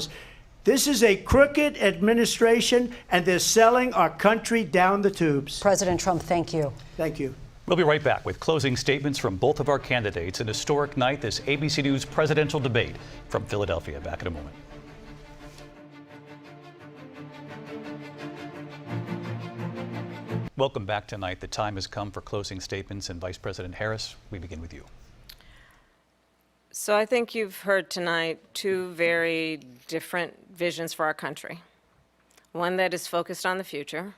This is a crooked administration, and they're selling our country down the tubes. President Trump, thank you. Thank you. We'll be right back with closing statements from both of our candidates. An historic night, this ABC News presidential debate from Philadelphia. Back in a moment. Welcome back tonight. The time has come for closing statements, and Vice President Harris, we begin with you. So I think you've heard tonight two very different visions for our country. One that is focused on the future,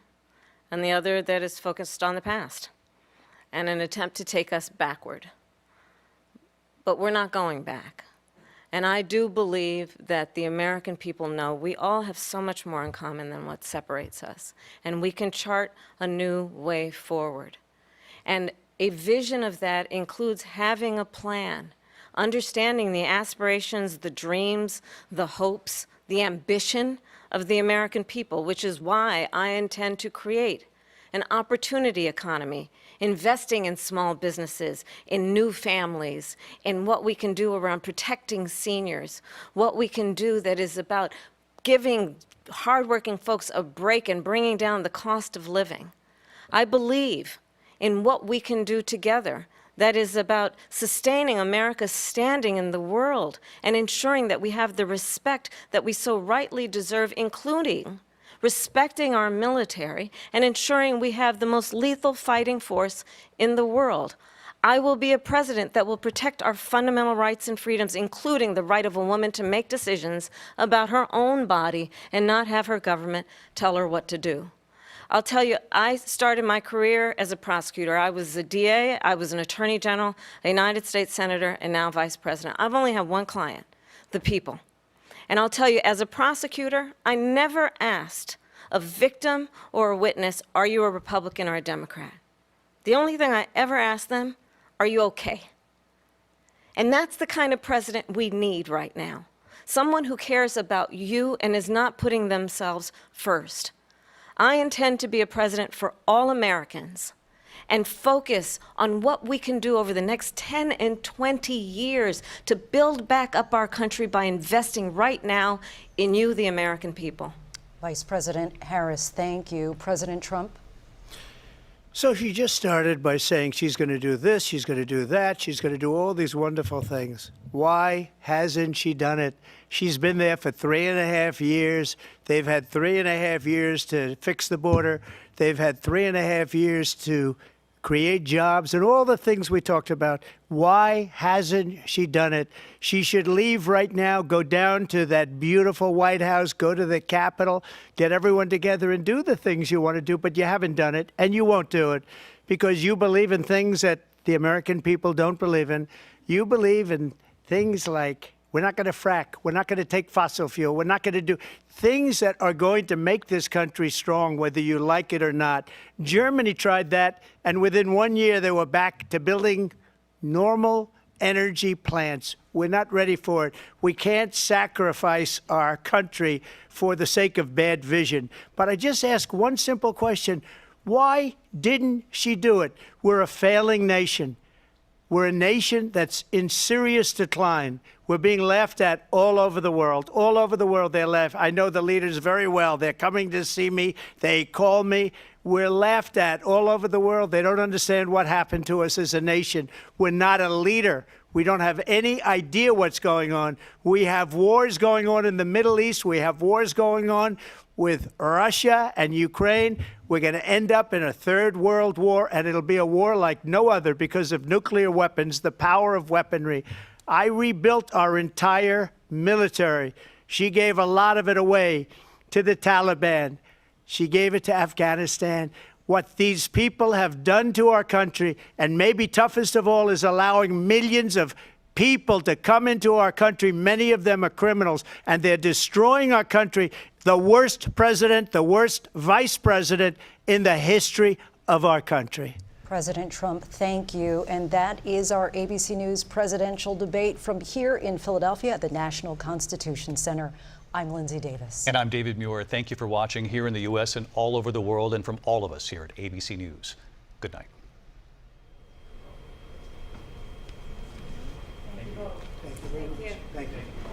and the other that is focused on the past, and an attempt to take us backward. But we're not going back. And I do believe that the American people know we all have so much more in common than what separates us, and we can chart a new way forward. And a vision of that includes having a plan, understanding the aspirations, the dreams, the hopes, the ambition of the American people, which is why I intend to create an opportunity economy, investing in small businesses, in new families, in what we can do around protecting seniors, what we can do that is about giving hardworking folks a break and bringing down the cost of living. I believe in what we can do together that is about sustaining America's standing in the world and ensuring that we have the respect that we so rightly deserve, including respecting our military and ensuring we have the most lethal fighting force in the world. I will be a president that will protect our fundamental rights and freedoms, including the right of a woman to make decisions about her own body and not have her government tell her what to do. I'll tell you, I started my career as a prosecutor. I was a DA, I was an attorney general, a United States senator, and now vice president. I've only had one client, the people. And I'll tell you, as a prosecutor, I never asked a victim or a witness, are you a Republican or a Democrat? The only thing I ever asked them, are you okay? And that's the kind of president we need right now. Someone who cares about you and is not putting themselves first. I intend to be a president for all Americans and focus on what we can do over the next 10 and 20 years to build back up our country by investing right now in you, the American people. Vice President Harris, thank you. President Trump? So she just started by saying she's going to do this, she's going to do that, she's going to do all these wonderful things. Why hasn't she done it? She's been there for 3.5 years. They've had 3.5 years to fix the border. They've had 3.5 years to create jobs and all the things we talked about. Why hasn't she done it? She should leave right now, go down to that beautiful White House, go to the Capitol, get everyone together and do the things you want to do, but you haven't done it, and you won't do it because you believe in things that the American people don't believe in. You believe in things like We're not going to frack. We're not going to take fossil fuel. We're not going to do things that are going to make this country strong, whether you like it or not. Germany tried that, and within 1 year, they were back to building normal energy plants. We're not ready for it. We can't sacrifice our country for the sake of bad vision. But I just ask one simple question. Why didn't she do it? We're a failing nation. We're a nation that's in serious decline. We're being laughed at all over the world. All over the world, they're laughed. I know the leaders very well. They're coming to see me. They call me. We're laughed at all over the world. They don't understand what happened to us as a nation. We're not a leader. We don't have any idea what's going on. We have wars going on in the Middle East. We have wars going on with Russia and Ukraine. We're going to end up in a third world war, and it'll be a war like no other because of nuclear weapons, the power of weaponry. I rebuilt our entire military. She gave a lot of it away to the Taliban. She gave it to Afghanistan. What these people have done to our country, and maybe toughest of all, is allowing millions of people to come into our country. Many of them are criminals, and they're destroying our country. The worst president, the worst vice president in the history of our country. President Trump, thank you. And that is our ABC News presidential debate from here in Philadelphia at the National Constitution Center. I'm Lindsay Davis. And I'm David Muir. Thank you for watching here in the U.S. and all over the world, and from all of us here at ABC News. Good night. Thank you very much. Thank you.